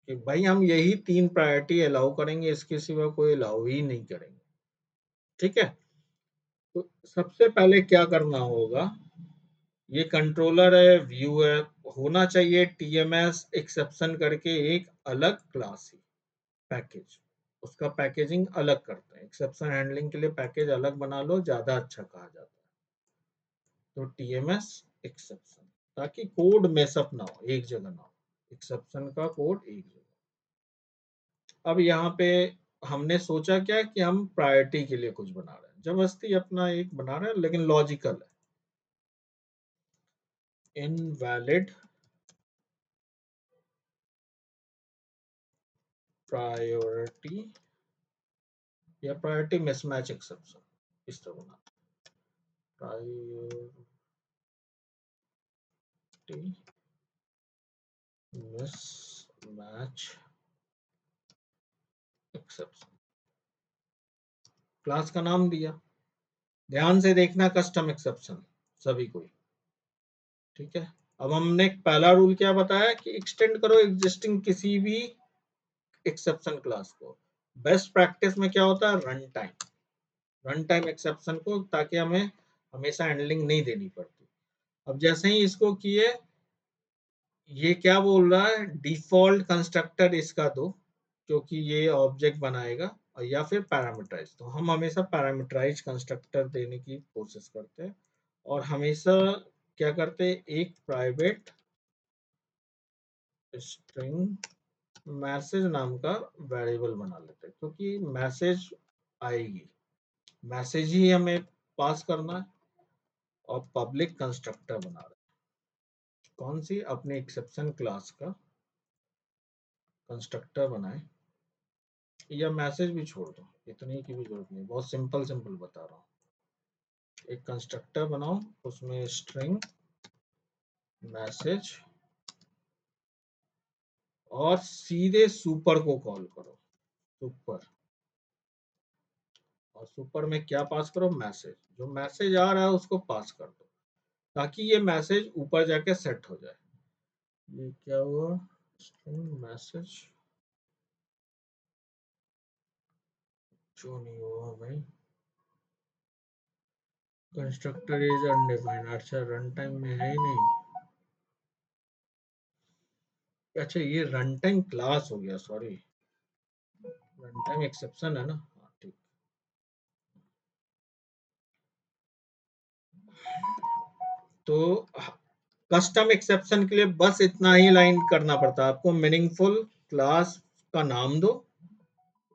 कि भाई हम यही 3 प्रायोरिटी अलाउ करेंगे, इसके सिवा कोई अलाउ ही नहीं करेंगे। ठीक है, तो सबसे पहले क्या करना होगा, ये कंट्रोलर है, व्यू है, होना चाहिए टीएमएस एक्सेप्शन करके एक अलग क्लास ही, पैकेज, उसका पैकेजिंग अलग करते हैं। एक्सेप्शन हैंडलिंग के लिए पैकेज अलग बना लो, ज्यादा अच्छा कहा जाता है। तो टीएमएस एक्सेप्शन, ताकि कोड मेसअप ना हो, एक जगह ना हो, एक्सेप्शन का कोड एक जगह। अब यहाँ पे हमने सोचा क्या कि हम प्रायोरिटी के लिए कुछ बना रहे हैं, जबरदस्ती अपना एक बना रहे हैं, लेकिन लॉजिकल है। इनवैलिड प्रायोरिटी या प्रायोरिटी मिसमैच एक्सेप्शन, इस तरह बना, प्रायोरिटी मिसमैच एक्सेप्शन, क्लास का नाम दिया, ध्यान से देखना, कस्टम एक्सेप्शन सभी को। ठीक है, अब हमने पहला रूल क्या बताया कि एक्सटेंड करो एग्जिस्टिंग किसी भी एक्सेप्शन क्लास को। बेस्ट प्रैक्टिस में क्या होता है, run time, run time exception को, ताकि हमें हमेशा हैंडलिंग नहीं देनी पड़ती। अब जैसे ही इसको किए, ये क्या बोल रहा है, डिफॉल्ट कंस्ट्रक्टर इसका दो, क्योंकि ये ऑब्जेक्ट बनाएगा, और या फिर पैरामीटराइज। तो हम हमेशा पैरामीटराइज कंस्ट्रक्टर देने की कोशिश करते हैं, और हमेशा क्या करते हैं, एक प्राइवेट स्ट्रिंग मैसेज नाम का वेरिएबल बना लेते हैं, क्योंकि मैसेज आएगी, मैसेज ही हमें पास करना है। और पब्लिक कंस्ट्रक्टर बना रहे हैं, कौन सी, अपने एक्सेप्शन क्लास का कंस्ट्रक्टर बनाए, या मैसेज भी छोड़ दो, इतनी की भी जरूरत नहीं, बहुत सिंपल सिंपल बता रहा हूँ। एक कंस्ट्रक्टर बनाओ, उसमें स्ट्रिंग मैसेज, और सीधे सुपर को कॉल करो, सुपर, और सुपर में क्या पास करो, मैसेज, जो मैसेज आ रहा है उसको पास कर दो, ताकि ये मैसेज ऊपर जाके सेट हो जाए। ये क्या हुआ, स्ट्रिंग मैसेज, जो नहीं हुआ भाई, कंस्ट्रक्टर इज अनडिफाइंड, अच्छा रन टाइम में है ही नहीं, अच्छा ये रन टाइम क्लास हो गया, सॉरी, रन टाइम एक्सेप्शन है ना, हाँ ठीक। तो कस्टम एक्सेप्शन के लिए बस इतना ही लाइन करना पड़ता है आपको, मीनिंगफुल क्लास का नाम दो,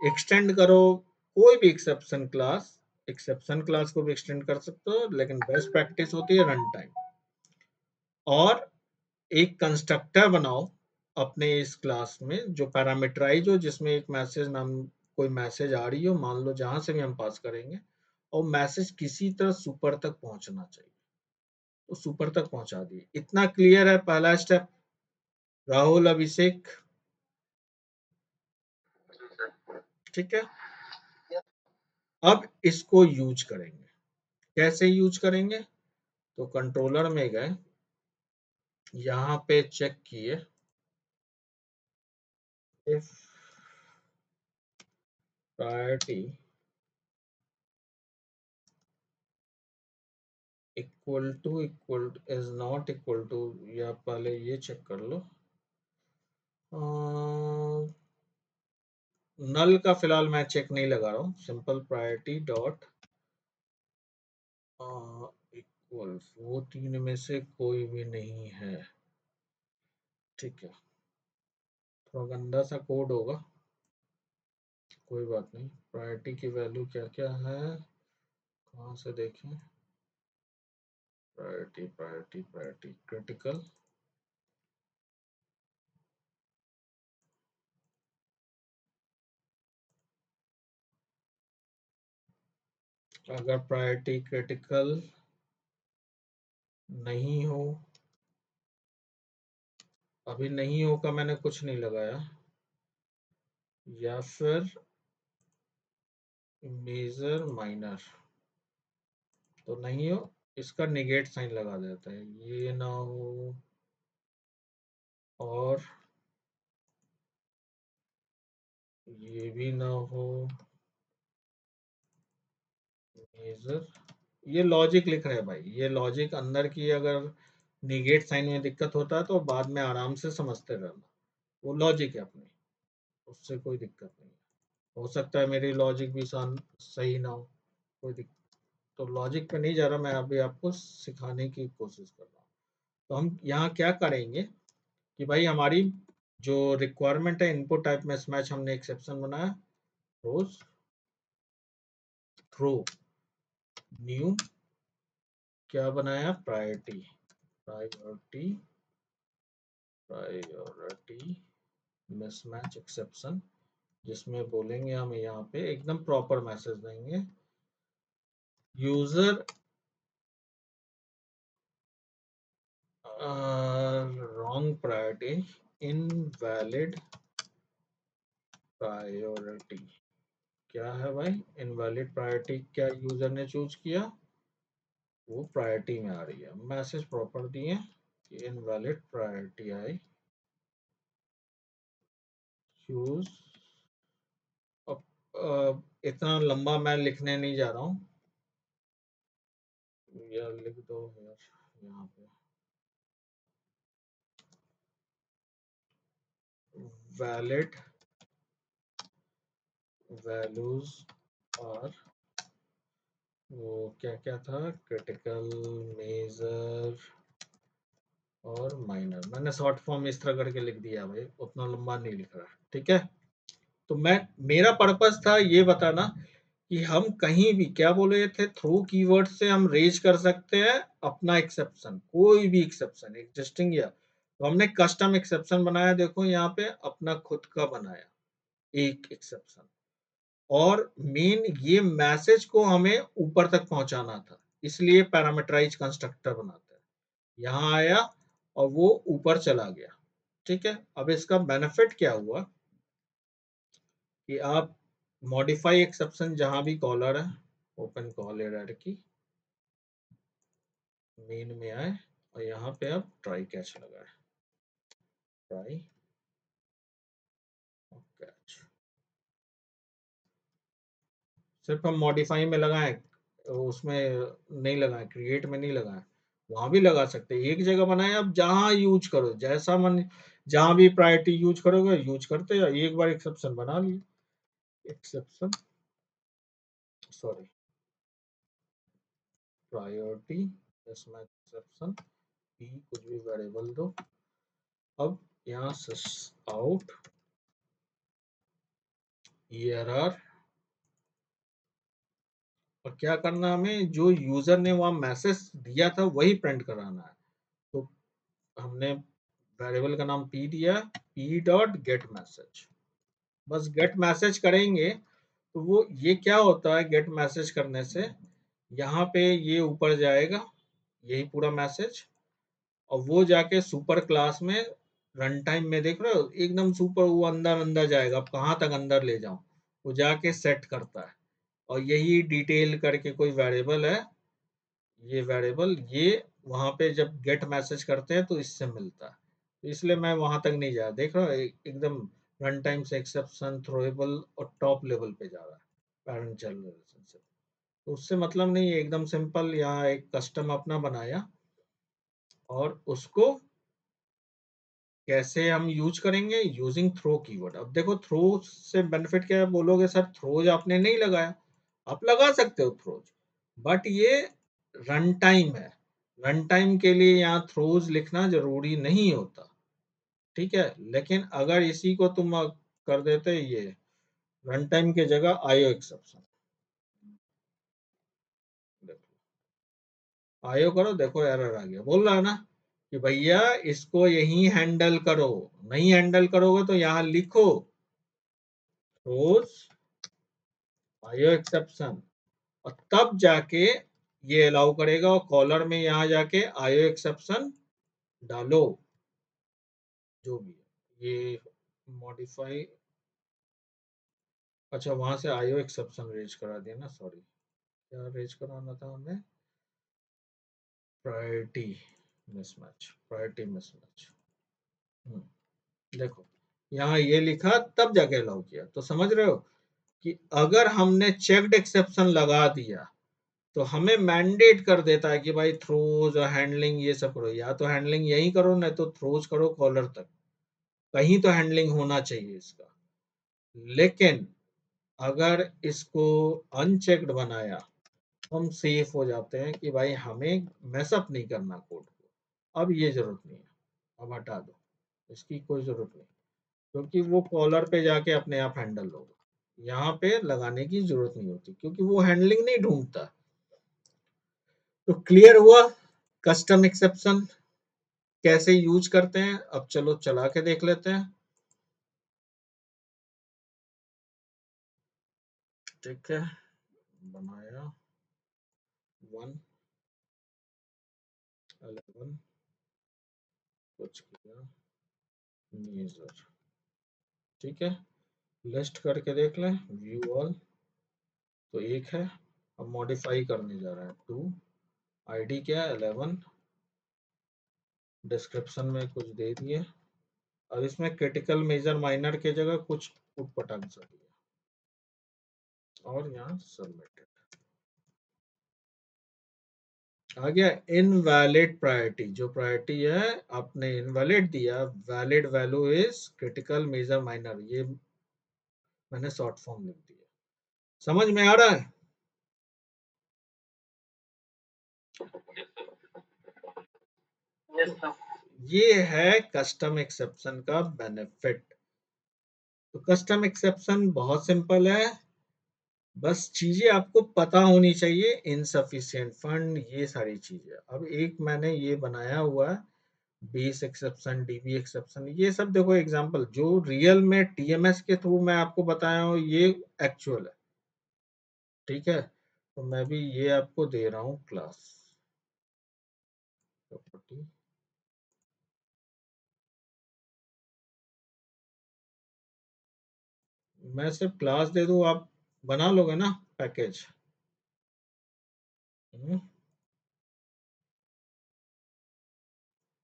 एक्सटेंड करो कोई भी एक्सेप्शन क्लास, एक्सेप्शन क्लास को भी एक्सटेंड कर सकते हो, लेकिन बेस्ट प्रैक्टिस होती है रन टाइम। और एक कंस्ट्रक्टर बनाओ अपने इस क्लास में, जो पैरामीटराइज हो, जिसमें एक मैसेज नाम, कोई मैसेज आ रही हो, मान लो जहां से भी हम पास करेंगे, और मैसेज किसी तरह सुपर तक पहुंचना चाहिए, तो सुपर तक पहुंचा दिए। इतना क्लियर है पहला स्टेप, राहुल, अभिषेक, जी सर। ठीक है। अब इसको यूज करेंगे, कैसे यूज करेंगे, तो कंट्रोलर में गए, यहाँ पे चेक किए, if priority equal to is not equal to, या पहले ये चेक कर लो। नल का फिलहाल मैं चेक नहीं लगा रहा हूँ। सिंपल प्रायोरिटी डॉट इक्वल, वो तीन में से कोई भी नहीं है। ठीक है, थोड़ा गंदा सा कोड होगा, कोई बात नहीं। प्रायोरिटी की वैल्यू क्या क्या है, कहाँ से देखें? प्रायोरिटी प्रायोरिटी प्रायोरिटी क्रिटिकल, अगर प्रायोरिटी क्रिटिकल नहीं हो, अभी नहीं हो का मैंने कुछ नहीं लगाया, या फिर मेजर माइनर तो नहीं हो, इसका निगेट साइन लगा देता है, ये ना हो और ये भी ना हो, मेजर। ये लॉजिक लिख रहे हैं भाई, ये लॉजिक अंदर की, अगर निगेट साइन में दिक्कत होता है तो बाद में आराम से समझते रहना, वो लॉजिक है अपनी, उससे कोई दिक्कत नहीं है। हो सकता है मेरी लॉजिक भी सही ना हो, कोई दिक्कत, तो लॉजिक पे नहीं जा रहा मैं, अभी आपको सिखाने की कोशिश कर रहा हूँ। तो हम यहाँ क्या करेंगे कि भाई हमारी जो रिक्वायरमेंट है, इनपुट टाइप मिसमैच, हमने एक्सेप्शन बनाया, रोज थ्रो न्यू, क्या बनाया, priority priority priority mismatch exception, जिसमें बोलेंगे हम यहाँ पे एकदम प्रॉपर मैसेज देंगे, user wrong priority, invalid priority. क्या है भाई, इनवैलिड प्रायोरिटी, क्या यूजर ने चूज किया, वो प्रायोरिटी में आ रही है, मैसेज प्रॉपर दिए कि इनवैलिड प्रायोरिटी आई, चूज। अब इतना लंबा मैं लिखने नहीं जा रहा हूँ, या लिख दो यार यहाँ पे, वैलिड वैल्यूज और वो क्या क्या था, क्रिटिकल, मेजर और माइनर। मैंने शॉर्ट फॉर्म इस तरह करके लिख दिया भाई, उतना लंबा नहीं लिख रहा, ठीक है। तो मैं, मेरा पर्पस था ये बताना कि हम कहीं भी क्या बोल रहे थे, थ्रू कीवर्ड से हम रेज कर सकते हैं अपना एक्सेप्शन, कोई भी एक्सेप्शन एग्जिस्टिंग, या तो हमने कस्टम एक्सेप्शन बनाया, देखो यहाँ पे अपना खुद का बनाया एक एक्सेप्शन, और मेन ये मैसेज को हमें ऊपर तक पहुंचाना था, इसलिए पैरामीटराइज कंस्ट्रक्टर बनाते हैं। यहाँ आया और वो ऊपर चला गया, ठीक है। अब इसका बेनिफिट क्या हुआ कि आप मॉडिफाई एक्सेप्शन जहां भी कॉलर है, ओपन कॉल एरर की, मेन में आए और यहाँ पे आप ट्राई कैच लगाए, ट्राई कैच, सिर्फ हम मॉडिफाई में लगाएं, उसमें नहीं लगाएं, क्रिएट में नहीं लगाएं, वहां भी लगा सकते हैं, एक जगह बनाए, आप जहां यूज करो, जैसा मन, जहां भी प्रायोरिटी यूज करोगे यूज करते हैं, एक बार एक्सेप्शन बना लिए, एक्सेप्शन, सॉरी, प्रायोरिटी इसमें एक्सेप्शन, पी कुछ भी वेरिएबल दो। अब यहाँ से आउट ERR, और क्या करना, हमें जो यूजर ने वहां मैसेज दिया था वही प्रिंट कराना है। तो हमने वेरिएबल का नाम p दिया, p डॉट गेट मैसेज, बस गेट मैसेज करेंगे तो वो, ये क्या होता है गेट मैसेज करने से, यहाँ पे ये ऊपर जाएगा, यही पूरा मैसेज, और वो जाके सुपर क्लास में रन टाइम में देख रहे हो एकदम सुपर, वो अंदर अंदर जाएगा, अब कहाँ तक अंदर ले जाऊं, वो जाके सेट करता है, और यही डिटेल करके कोई वेरिएबल है, ये वेरिएबल, ये वहां पे जब गेट मैसेज करते हैं तो इससे मिलता है, तो इसलिए मैं वहां तक नहीं जा, देख रहा हूँ एकदम रन टाइम से एक्सेप्शन थ्रोएबल और टॉप लेवल पे जा रहा है, पैरेंट चाइल्ड रिलेशनशिप, तो उससे मतलब नहीं है, एकदम सिंपल यहाँ एक कस्टम अपना बनाया और उसको कैसे हम यूज करेंगे, यूजिंग थ्रो कीवर्ड। अब देखो थ्रो से बेनिफिट क्या है, बोलोगे सर थ्रोज आपने नहीं लगाया, आप लगा सकते हो थ्रोज, बट ये रन टाइम है, रन टाइम के लिए यहाँ थ्रोज लिखना जरूरी नहीं होता, ठीक है। लेकिन अगर इसी को तुम कर देते ये रन टाइम के जगह आईओ एक्सेप्शन, देखो आईओ करो, देखो एरर आ गया, बोल रहा है ना कि भैया इसको यही हैंडल करो, नहीं हैंडल करोगे तो यहाँ लिखो थ्रोज आईओ एक्सेप्शन, और तब जाके ये अलाउ करेगा, और कॉलर में यहाँ जाके आईओ एक्सेप्शन डालो, जो भी है ये मॉडिफाई। अच्छा वहां से आईओ एक्सेप्शन रेज करा दिया ना, सॉरी, क्या रेज कराना था हमें, प्रायोरिटी मिसमैच, प्रायोरिटी मिसमैच। देखो यहाँ ये लिखा तब जाके अलाउ किया, तो समझ रहे हो कि अगर हमने चेक्ड एक्सेप्शन लगा दिया तो हमें मैंडेट कर देता है कि भाई थ्रोज और हैंडलिंग ये सब करो, या तो हैंडलिंग यही करो, नहीं तो थ्रोज करो कॉलर तक, कहीं तो हैंडलिंग होना चाहिए इसका। लेकिन अगर इसको अनचेक्ड बनाया तो हम सेफ हो जाते हैं कि भाई हमें मैसअप नहीं करना कोड को, अब ये जरूरत नहीं है, अब हटा दो, इसकी कोई जरूरत नहीं, क्योंकि वो कॉलर पे जाके अपने आप हैंडल होगा, यहाँ पे लगाने की जरूरत नहीं होती क्योंकि वो हैंडलिंग नहीं ढूंढता। तो क्लियर हुआ कस्टम एक्सेप्शन कैसे यूज करते हैं, अब चलो चला के देख लेते हैं। ठीक है, बनाया 1 11 कुछ किया यूजर, ठीक है, लिस्ट करके देख लें, व्यू ऑल तो एक है, अब मॉडिफाई करने जा रहा है 2, आईडी क्या है 11, डिस्क्रिप्शन में कुछ दे दिए, अब इसमें क्रिटिकल मेजर माइनर के जगह कुछ उटपटांग सा दिया और यहाँ सबमिटेड आ गया। इनवैलिड प्रायोरिटी, जो प्रायोरिटी है आपने इनवैलिड दिया, valid value is critical major minor, ये मैंने शॉर्ट फॉर्म लिख दिया, समझ में आ रहा है। Yes sir. ये है कस्टम एक्सेप्शन का बेनिफिट। तो कस्टम एक्सेप्शन बहुत सिंपल है, बस चीजें आपको पता होनी चाहिए, इनसफिशिएंट फंड ये सारी चीजें। अब एक मैंने ये बनाया हुआ है बेस एक्सेप्शन, डीबी एक्सेप्शन, ये सब देखो एग्जांपल जो रियल में टीएमएस के थ्रू मैं आपको बताया हूँ, ये एक्चुअल है, ठीक है। तो मैं भी ये आपको दे रहा हूँ क्लास प्रॉपर्टी, मैं सिर्फ क्लास दे दूँ, आप बना लोगे ना पैकेज।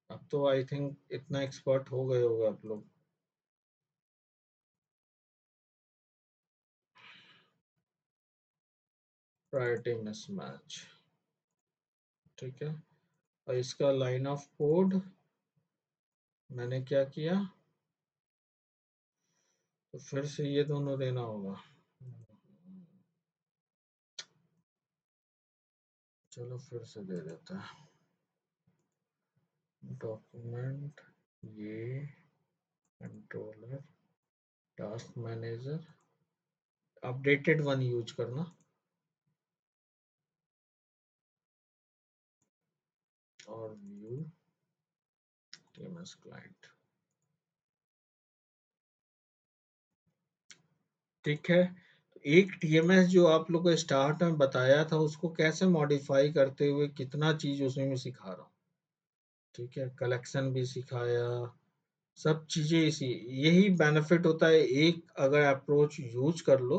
अब तो आई थिंक इतना एक्सपर्ट हो गए होगे आप लोग। प्रायोरिटी मिसमैच, ठीक है, और इसका लाइन ऑफ कोड मैंने क्या किया, तो फिर से ये दोनों देना होगा, चलो फिर से दे देता है, डॉक्यूमेंट ये controller task manager, updated one use करना, और व्यू टीएमएस क्लाइंट, ठीक है। एक टीएमएस जो आप लोग को स्टार्ट में बताया था उसको कैसे मॉडिफाई करते हुए कितना चीज उसमें मैं सिखा रहा हूँ, ठीक है, कलेक्शन भी सिखाया, सब चीजें इसी, यही बेनिफिट होता है, एक अगर अप्रोच यूज कर लो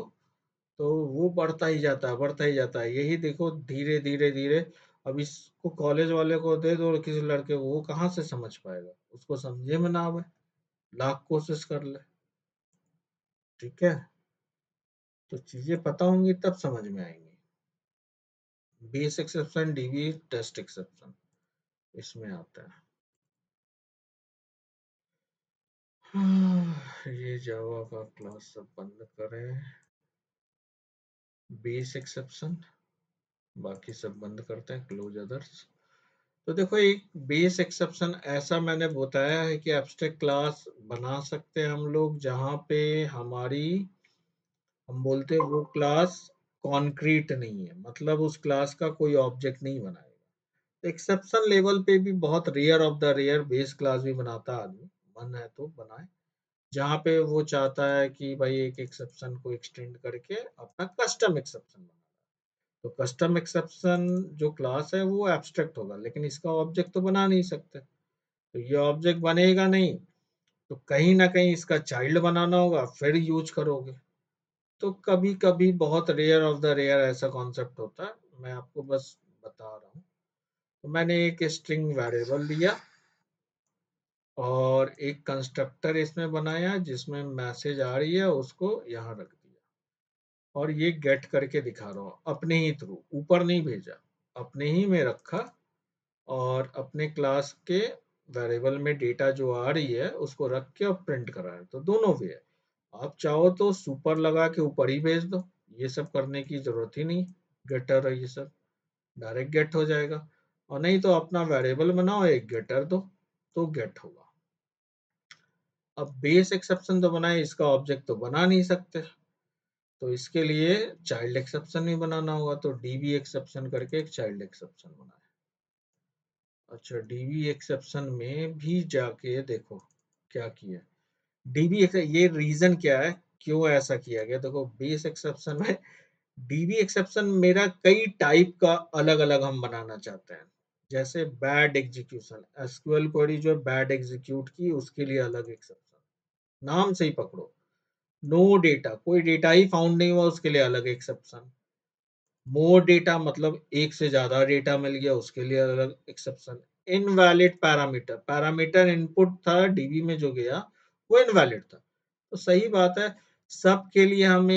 तो वो बढ़ता ही जाता है, बढ़ता ही जाता है, यही देखो धीरे धीरे धीरे। अब इसको कॉलेज वाले को दे दो किसी लड़के को, वो कहाँ से समझ पाएगा, उसको समझे में ना आवे, लाख कोशिश कर ले, ठीक है। तो चीजें पता होंगी तब समझ में आएंगी। Base exception, DB, test exception इसमें आता है। ये जावा का क्लास सब बंद करें, बेस एक्सेप्शन, बाकी सब बंद करते हैं, क्लोज अदर्स। तो देखो एक बेस एक्सेप्शन ऐसा मैंने बताया है कि एब्स्ट्रैक्ट क्लास बना सकते हैं हम लोग जहां पे हमारी, हम बोलते हैं वो क्लास कॉन्क्रीट नहीं है, मतलब उस क्लास का कोई ऑब्जेक्ट नहीं बनाएगा। एक्सेप्शन लेवल पे भी बहुत rare of the rare base class भी बनाता है आदमी, मन है तो बनाए, जहाँ पे वो चाहता है कि भाई एक एक्सेप्शन को एक्सटेंड करके अपना कस्टम एक्सेप्शन बना। तो कस्टम एक्सेप्शन जो क्लास है वो एब्स्ट्रैक्ट होगा, लेकिन इसका ऑब्जेक्ट तो बना नहीं सकते। तो ये ऑब्जेक्ट बनेगा नहीं, तो कहीं ना कहीं इसका चाइल्ड बनाना होगा, फिर यूज करोगे। तो कभी कभी बहुत रेयर ऑफ द रेयर ऐसा कॉन्सेप्ट होता है, मैं आपको बस बता रहा हूँ। तो मैंने एक स्ट्रिंग वेरिएबल लिया और एक कंस्ट्रक्टर इसमें बनाया जिसमें मैसेज आ रही है, उसको यहाँ रख दिया और ये गेट करके दिखा रहा हूँ अपने ही थ्रू, ऊपर नहीं भेजा, अपने ही में रखा और अपने क्लास के वेरिएबल में डेटा जो आ रही है उसको रख के और प्रिंट करा है। तो दोनों वे है, आप चाहो तो सुपर लगा के ऊपर ही भेज दो, ये सब करने की जरूरत ही नहीं, गेटर है ये सब, डायरेक्ट गेट हो जाएगा। और नहीं तो अपना वेरिएबल बनाओ, एक गेटर दो, तो गेट होगा। अब बेस एक्सेप्शन तो बनाए, इसका ऑब्जेक्ट तो बना नहीं सकते, तो इसके लिए चाइल्ड एक्सेप्शन भी बनाना होगा। तो डीबी एक्सेप्शन करके एक चाइल्ड एक्सेप्शन बनाए। अच्छा, डीबी एक्सेप्शन में भी जाके देखो क्या किया। डीबी ये रीजन क्या है, क्यों ऐसा किया गया, देखो बेस एक्सेप्शन में डीबी एक्सेप्शन मेरा कई टाइप का अलग अलग हम बनाना चाहते हैं। जैसे बैड एग्जीक्यूशन, एसक्यूएल क्वेरी जो बैड एग्जीक्यूट की उसके लिए अलग एक्सेप्शन, नाम से ही पकड़ो। नो डेटा, कोई डेटा ही फाउंड नहीं हुआ उसके लिए अलग एक्सेप्शन। मोर डेटा मतलब एक से ज्यादा डेटा मिल गया उसके लिए अलग exception. Invalid parameter, parameter input था डीबी में जो गया वो इनवैलिड था। तो सही बात है, सबके लिए हमें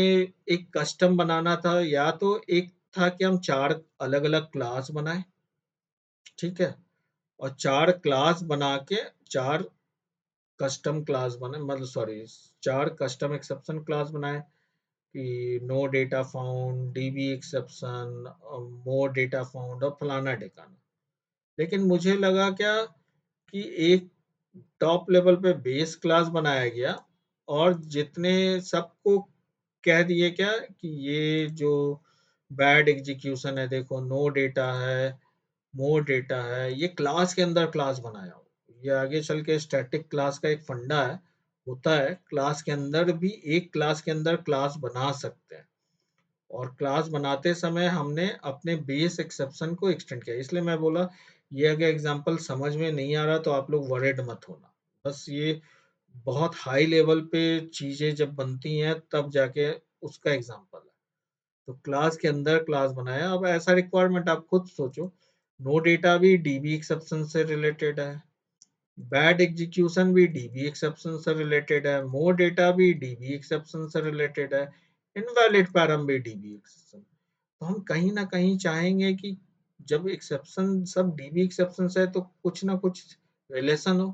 एक कस्टम बनाना था, या तो एक था कि हम चार अलग अलग क्लास बनाए, ठीक है, और चार क्लास बना के चार कस्टम क्लास बनाए, मतलब सॉरी, चार कस्टम एक्सेप्शन क्लास बनाए कि no data found, DB exception, more data found और फलाना ठिकाना। लेकिन मुझे लगा क्या कि एक टॉप लेवल पे बेस क्लास बनाया गया और जितने सबको कह दिए क्या कि ये जो बैड एग्जीक्यूशन है, देखो नो डेटा है, मोर डेटा है, ये क्लास के अंदर क्लास बनाया हो। ये आगे चल के स्टैटिक क्लास का एक फंडा है, होता है क्लास के अंदर भी, एक क्लास के अंदर क्लास बना सकते हैं। और क्लास बनाते समय हमने अपने बेस एक्सेप्शन को एक्सटेंड किया, इसलिए मैं बोला ये अगर एग्जांपल समझ में नहीं आ रहा तो आप लोग वरीड मत होना। बस ये बहुत हाई लेवल पे चीजें जब बनती हैं तब जाके उसका एग्जांपल है। तो क्लास के अंदर क्लास बनाया, अब ऐसा रिक्वायरमेंट आप खुद सोचो, नो डेटा भी डीबी एक्सेप्शन से रिलेटेड है, बैड एग्जीक्यूशन भी डीबी एक्सेप्शन से रिलेटेड है, मोर डेटा भी डीबी एक्सेप्शन से रिलेटेड है, इनवैलिड पैरम भी डीबी एक्सेप्शन। तो हम कहीं ना कहीं चाहेंगे कि जब एक्सेप्शन सब डीबी एक्सेप्शन है तो कुछ ना कुछ रिलेशन हो।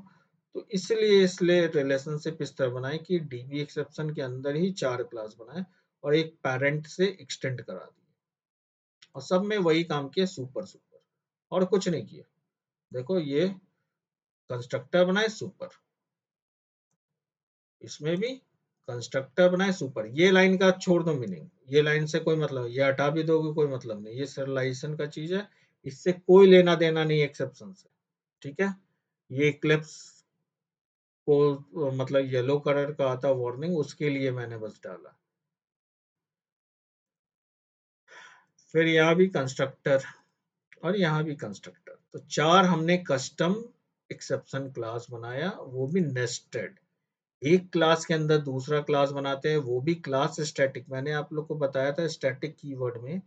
तो इसलिए रिलेशनशिप इस तरह बनाए कि डीबी एक्सेप्शन के अंदर ही चार क्लास बनाए और एक पेरेंट से एक्सटेंड करा दिए, और सब में वही काम किया, सुपर सुपर, और कुछ नहीं किया। देखो ये कंस्ट्रक्टर बनाए सुपर, इसमें भी कंस्ट्रक्टर बनाए सुपर, ये लाइन का छोड़ दो मीनिंग, ये लाइन से कोई मतलब, ये हटा भी दोगे कोई मतलब नहीं, ये सरलाइजेशन का चीज है, इससे कोई लेना देना नहीं एक्सेप्शन से, ठीक है। ये क्लिप्स को मतलब येलो कलर का आता वार्निंग, उसके लिए मैंने बस डाला। फिर यहाँ भी कंस्ट्रक्टर और यहाँ भी कंस्ट्रक्टर, तो चार हमने कस्टम एक्सेप्शन क्लास बनाया, वो भी नेस्टेड। एक क्लास के अंदर दूसरा क्लास बनाते हैं, वो भी क्लास स्टैटिक। मैंने आप लोग को बताया था स्टैटिक कीवर्ड में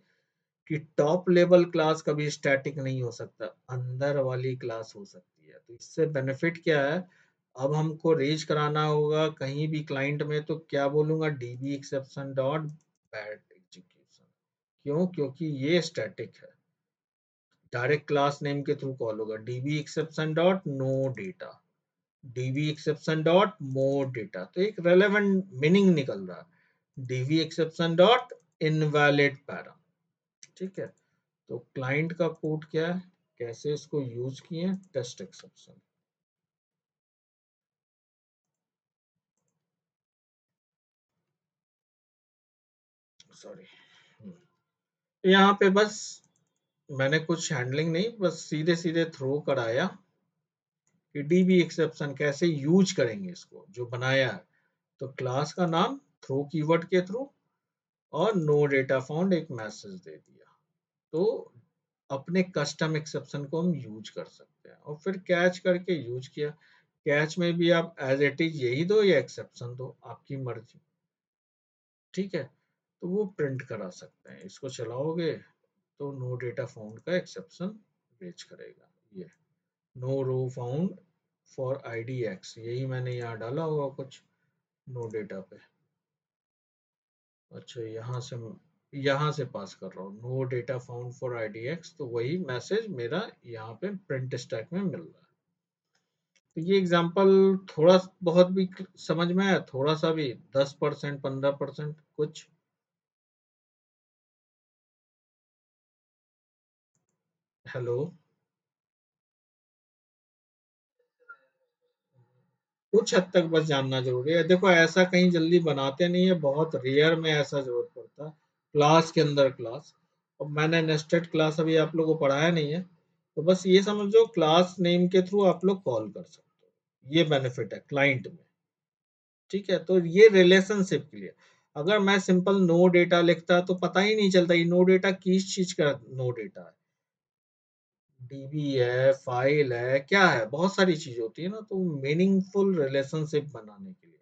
कि टॉप लेवल क्लास कभी स्टैटिक नहीं हो सकता, अंदर वाली क्लास हो सकती है। तो इससे बेनिफिट क्या है, अब हमको रेज कराना होगा कहीं भी क्लाइंट में, तो क्या बोलूंगा, DB exception dot bad execution. क्यों, क्योंकि ये स्टैटिक है। डायरेक्ट क्लास नेम के थ्रू कॉल होगा, DB exception dot no data, DB exception dot more data, तो एक रेलेवेंट मीनिंग निकल रहा है, DB exception dot invalid para. ठीक है, तो क्लाइंट का कोड क्या है, कैसे इसको यूज किए, टेस्ट एक्सेप्शन। सॉरी, यहाँ पे बस मैंने कुछ हैंडलिंग नहीं, बस सीधे सीधे थ्रो कराया कि डीबी एक्सेप्शन कैसे यूज करेंगे इसको जो बनाया है। तो क्लास का नाम थ्रो कीवर्ड के थ्रू और नो डेटा फाउंड एक मैसेज दे दिया, तो अपने कस्टम एक्सेप्शन को हम यूज कर सकते हैं। और फिर कैच करके यूज किया, कैच में भी आप एज इट इज यही दो या एक्सेप्शन दो, आपकी मर्जी। ठीक है, तो वो प्रिंट करा सकते हैं, इसको चलाओगे तो नो डेटा फाउंड का एक्सेप्शन पेश करेगा। ये no row found for ID X, यही मैंने यहाँ डाला होगा कुछ नो डेटा पे। अच्छा, यहाँ से पास कर रहा हूँ no data found for ID X, तो वही मैसेज मेरा यहाँ पे प्रिंट स्टैक में मिल रहा है। तो ये एग्जांपल थोड़ा बहुत भी समझ में आया, थोड़ा सा भी, 10% 15% कुछ? हेलो, कुछ हद तक बस जानना जरूरी है। देखो ऐसा कहीं जल्दी बनाते नहीं है, बहुत रेयर में ऐसा जरूरत पड़ता है, क्लास के अंदर क्लास। और मैंने नेस्टेड क्लास अभी आप लोगों को पढ़ाया नहीं है, तो बस ये समझो क्लास नेम के थ्रू आप लोग कॉल कर सकते हो, ये बेनिफिट है क्लाइंट में। ठीक है, तो ये रिलेशनशिप के लिए। अगर मैं सिंपल नो डेटा लिखता तो पता ही नहीं चलता ये नो डेटा किस चीज का नो डेटा है, डीबी है, फाइल है, क्या है, बहुत सारी चीज होती है ना, तो मीनिंगफुल रिलेशनशिप बनाने के लिए।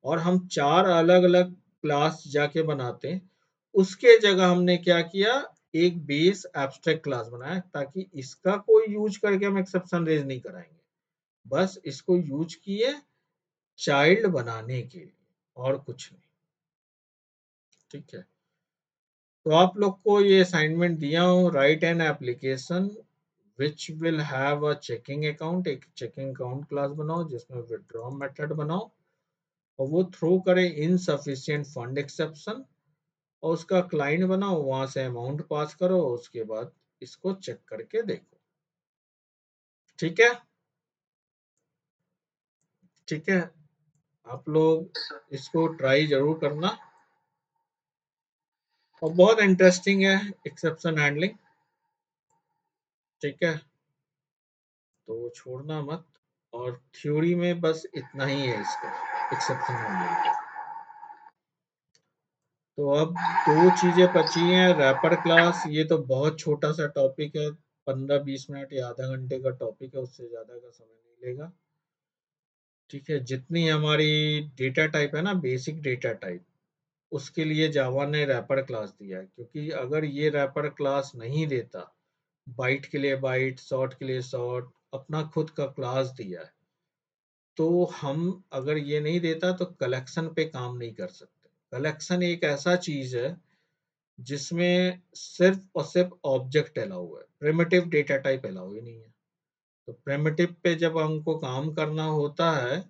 और हम चार अलग अलग क्लास जाके बनाते हैं, उसके जगह हमने क्या किया, एक बेस एब्स्ट्रैक्ट क्लास बनाया, ताकि इसका कोई यूज करके हम एक्सेप्शन रेज नहीं कराएंगे, बस इसको यूज किए चाइल्ड बनाने के लिए, और कुछ नहीं। ठीक है, तो आप लोग को ये असाइनमेंट दिया हूँ, right an application which will have a checking account, एक चेकिंग अकाउंट क्लास बनाओ जिसमें विड्रॉ मेथड बनाओ, और वो थ्रो करे इनसफिशिएंट फंड एक्सेप्शन, और उसका क्लाइंट बनाओ, वहां से अमाउंट पास करो, उसके बाद इसको चेक करके देखो। ठीक है, ठीक है, आप लोग इसको ट्राई जरूर करना, और बहुत इंटरेस्टिंग है एक्सेप्शन हैंडलिंग। ठीक है, तो छोड़ना मत। और थ्योरी में बस इतना ही है इसका, एक्सेप्शन हैंडलिंग का। तो अब दो चीजें बची हैं, रैपर क्लास, ये तो बहुत छोटा सा टॉपिक है, 15-20 मिनट या आधा घंटे का टॉपिक है, उससे ज्यादा का समय नहीं लेगा। ठीक है, जितनी हमारी डेटा टाइप है ना, बेसिक डेटा टाइप, उसके लिए जावा ने रैपर क्लास दिया है, क्योंकि अगर ये रैपर क्लास नहीं देता, बाइट के लिए बाइट, शॉर्ट के लिए शॉर्ट, अपना खुद का क्लास दिया है, तो हम अगर ये नहीं देता तो कलेक्शन पे काम नहीं कर सकते। कलेक्शन एक ऐसा चीज है जिसमें सिर्फ और सिर्फ ऑब्जेक्ट अलाउ है, प्रिमिटिव डेटा टाइप अलाउ ही नहीं है। तो प्रिमिटिव पे जब हमको काम करना होता है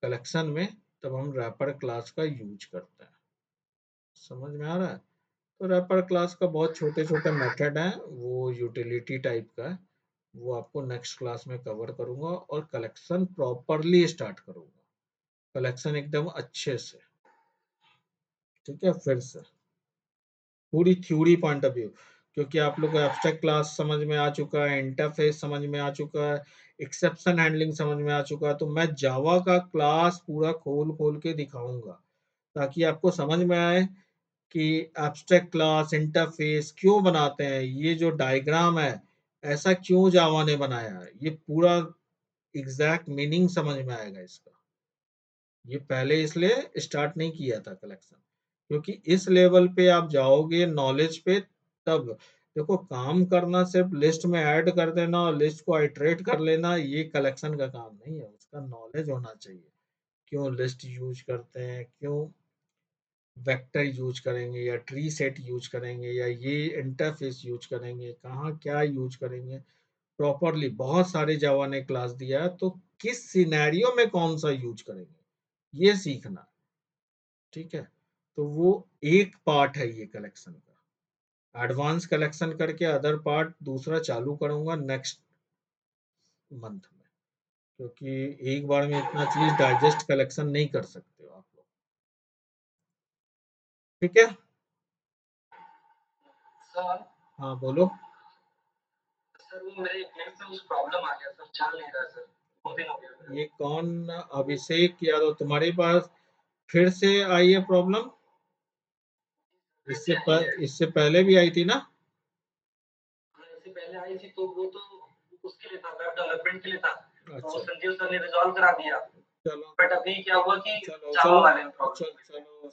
कलेक्शन में, तब हम रैपर क्लास का यूज करते हैं। समझ में आ रहा है? तो रैपर क्लास का बहुत छोटे छोटे मेथड हैं, वो यूटिलिटी टाइप का है, वो आपको नेक्स्ट क्लास में कवर करूंगा, और कलेक्शन प्रॉपरली स्टार्ट करूंगा, कलेक्शन एकदम अच्छे से। ठीक है, फिर से पूरी थ्योरी पॉइंट ऑफ व्यू, क्योंकि आप लोग को एब्स्ट्रैक्ट क्लास समझ में आ चुका है, इंटरफेस समझ में आ चुका है, एक्सेप्शन हैंडलिंग समझ में आ चुका है, तो मैं जावा का क्लास पूरा खोल खोल के दिखाऊंगा, ताकि आपको समझ में आए कि एब्स्ट्रैक्ट क्लास इंटरफेस क्यों बनाते हैं, ये जो डायग्राम है ऐसा क्यों जावा ने बनाया है, ये पूरा एग्जैक्ट मीनिंग समझ में आएगा इसका। ये पहले इसलिए स्टार्ट नहीं किया था कलेक्शन, क्योंकि इस लेवल पे आप जाओगे नॉलेज पे, तब देखो काम करना सिर्फ लिस्ट में ऐड कर देना और लिस्ट को आइटरेट कर लेना, ये कलेक्शन का काम नहीं है, उसका नॉलेज होना चाहिए, क्यों लिस्ट यूज करते हैं, क्यों वेक्टर यूज करेंगे या ट्री सेट यूज करेंगे या ये इंटरफेस यूज करेंगे, कहाँ क्या यूज करेंगे प्रॉपरली। बहुत सारे जावा ने क्लास दिया है, तो किस सिनेरियो में कौन सा यूज करेंगे ये सीखना। ठीक है, तो वो एक पार्ट है ये कलेक्शन का। एडवांस कलेक्शन करके अदर पार्ट दूसरा चालू करूंगा नेक्स्ट मंथ में, क्योंकि एक बार में इतना चीज डाइजेस्ट कलेक्शन नहीं कर सकते हो आप लोग। ठीक है। सर हाँ बोलो। सर वो मेरे नेट में कुछ प्रॉब्लम आ गया सर, चल नहीं रहा सर, 2 दिन हो गया मेरे ये को। कौन? अभिषेक यादव तुम्हारे पास फिर से आई है प्रॉब्लम? फिर से आई है। इससे पहले भी आई थी ना? हाँ, इससे पहले आई थी तो वो तो उसके लिए था, वेब डेवलपमेंट के लिए था, तो वो अच्छा, संजीव सर ने रिजॉल्व करा दिया। चलो बट अभी क्या हुआ कि चलो जावा चलो वाले में प्रॉब्लम चलो हुई। चलो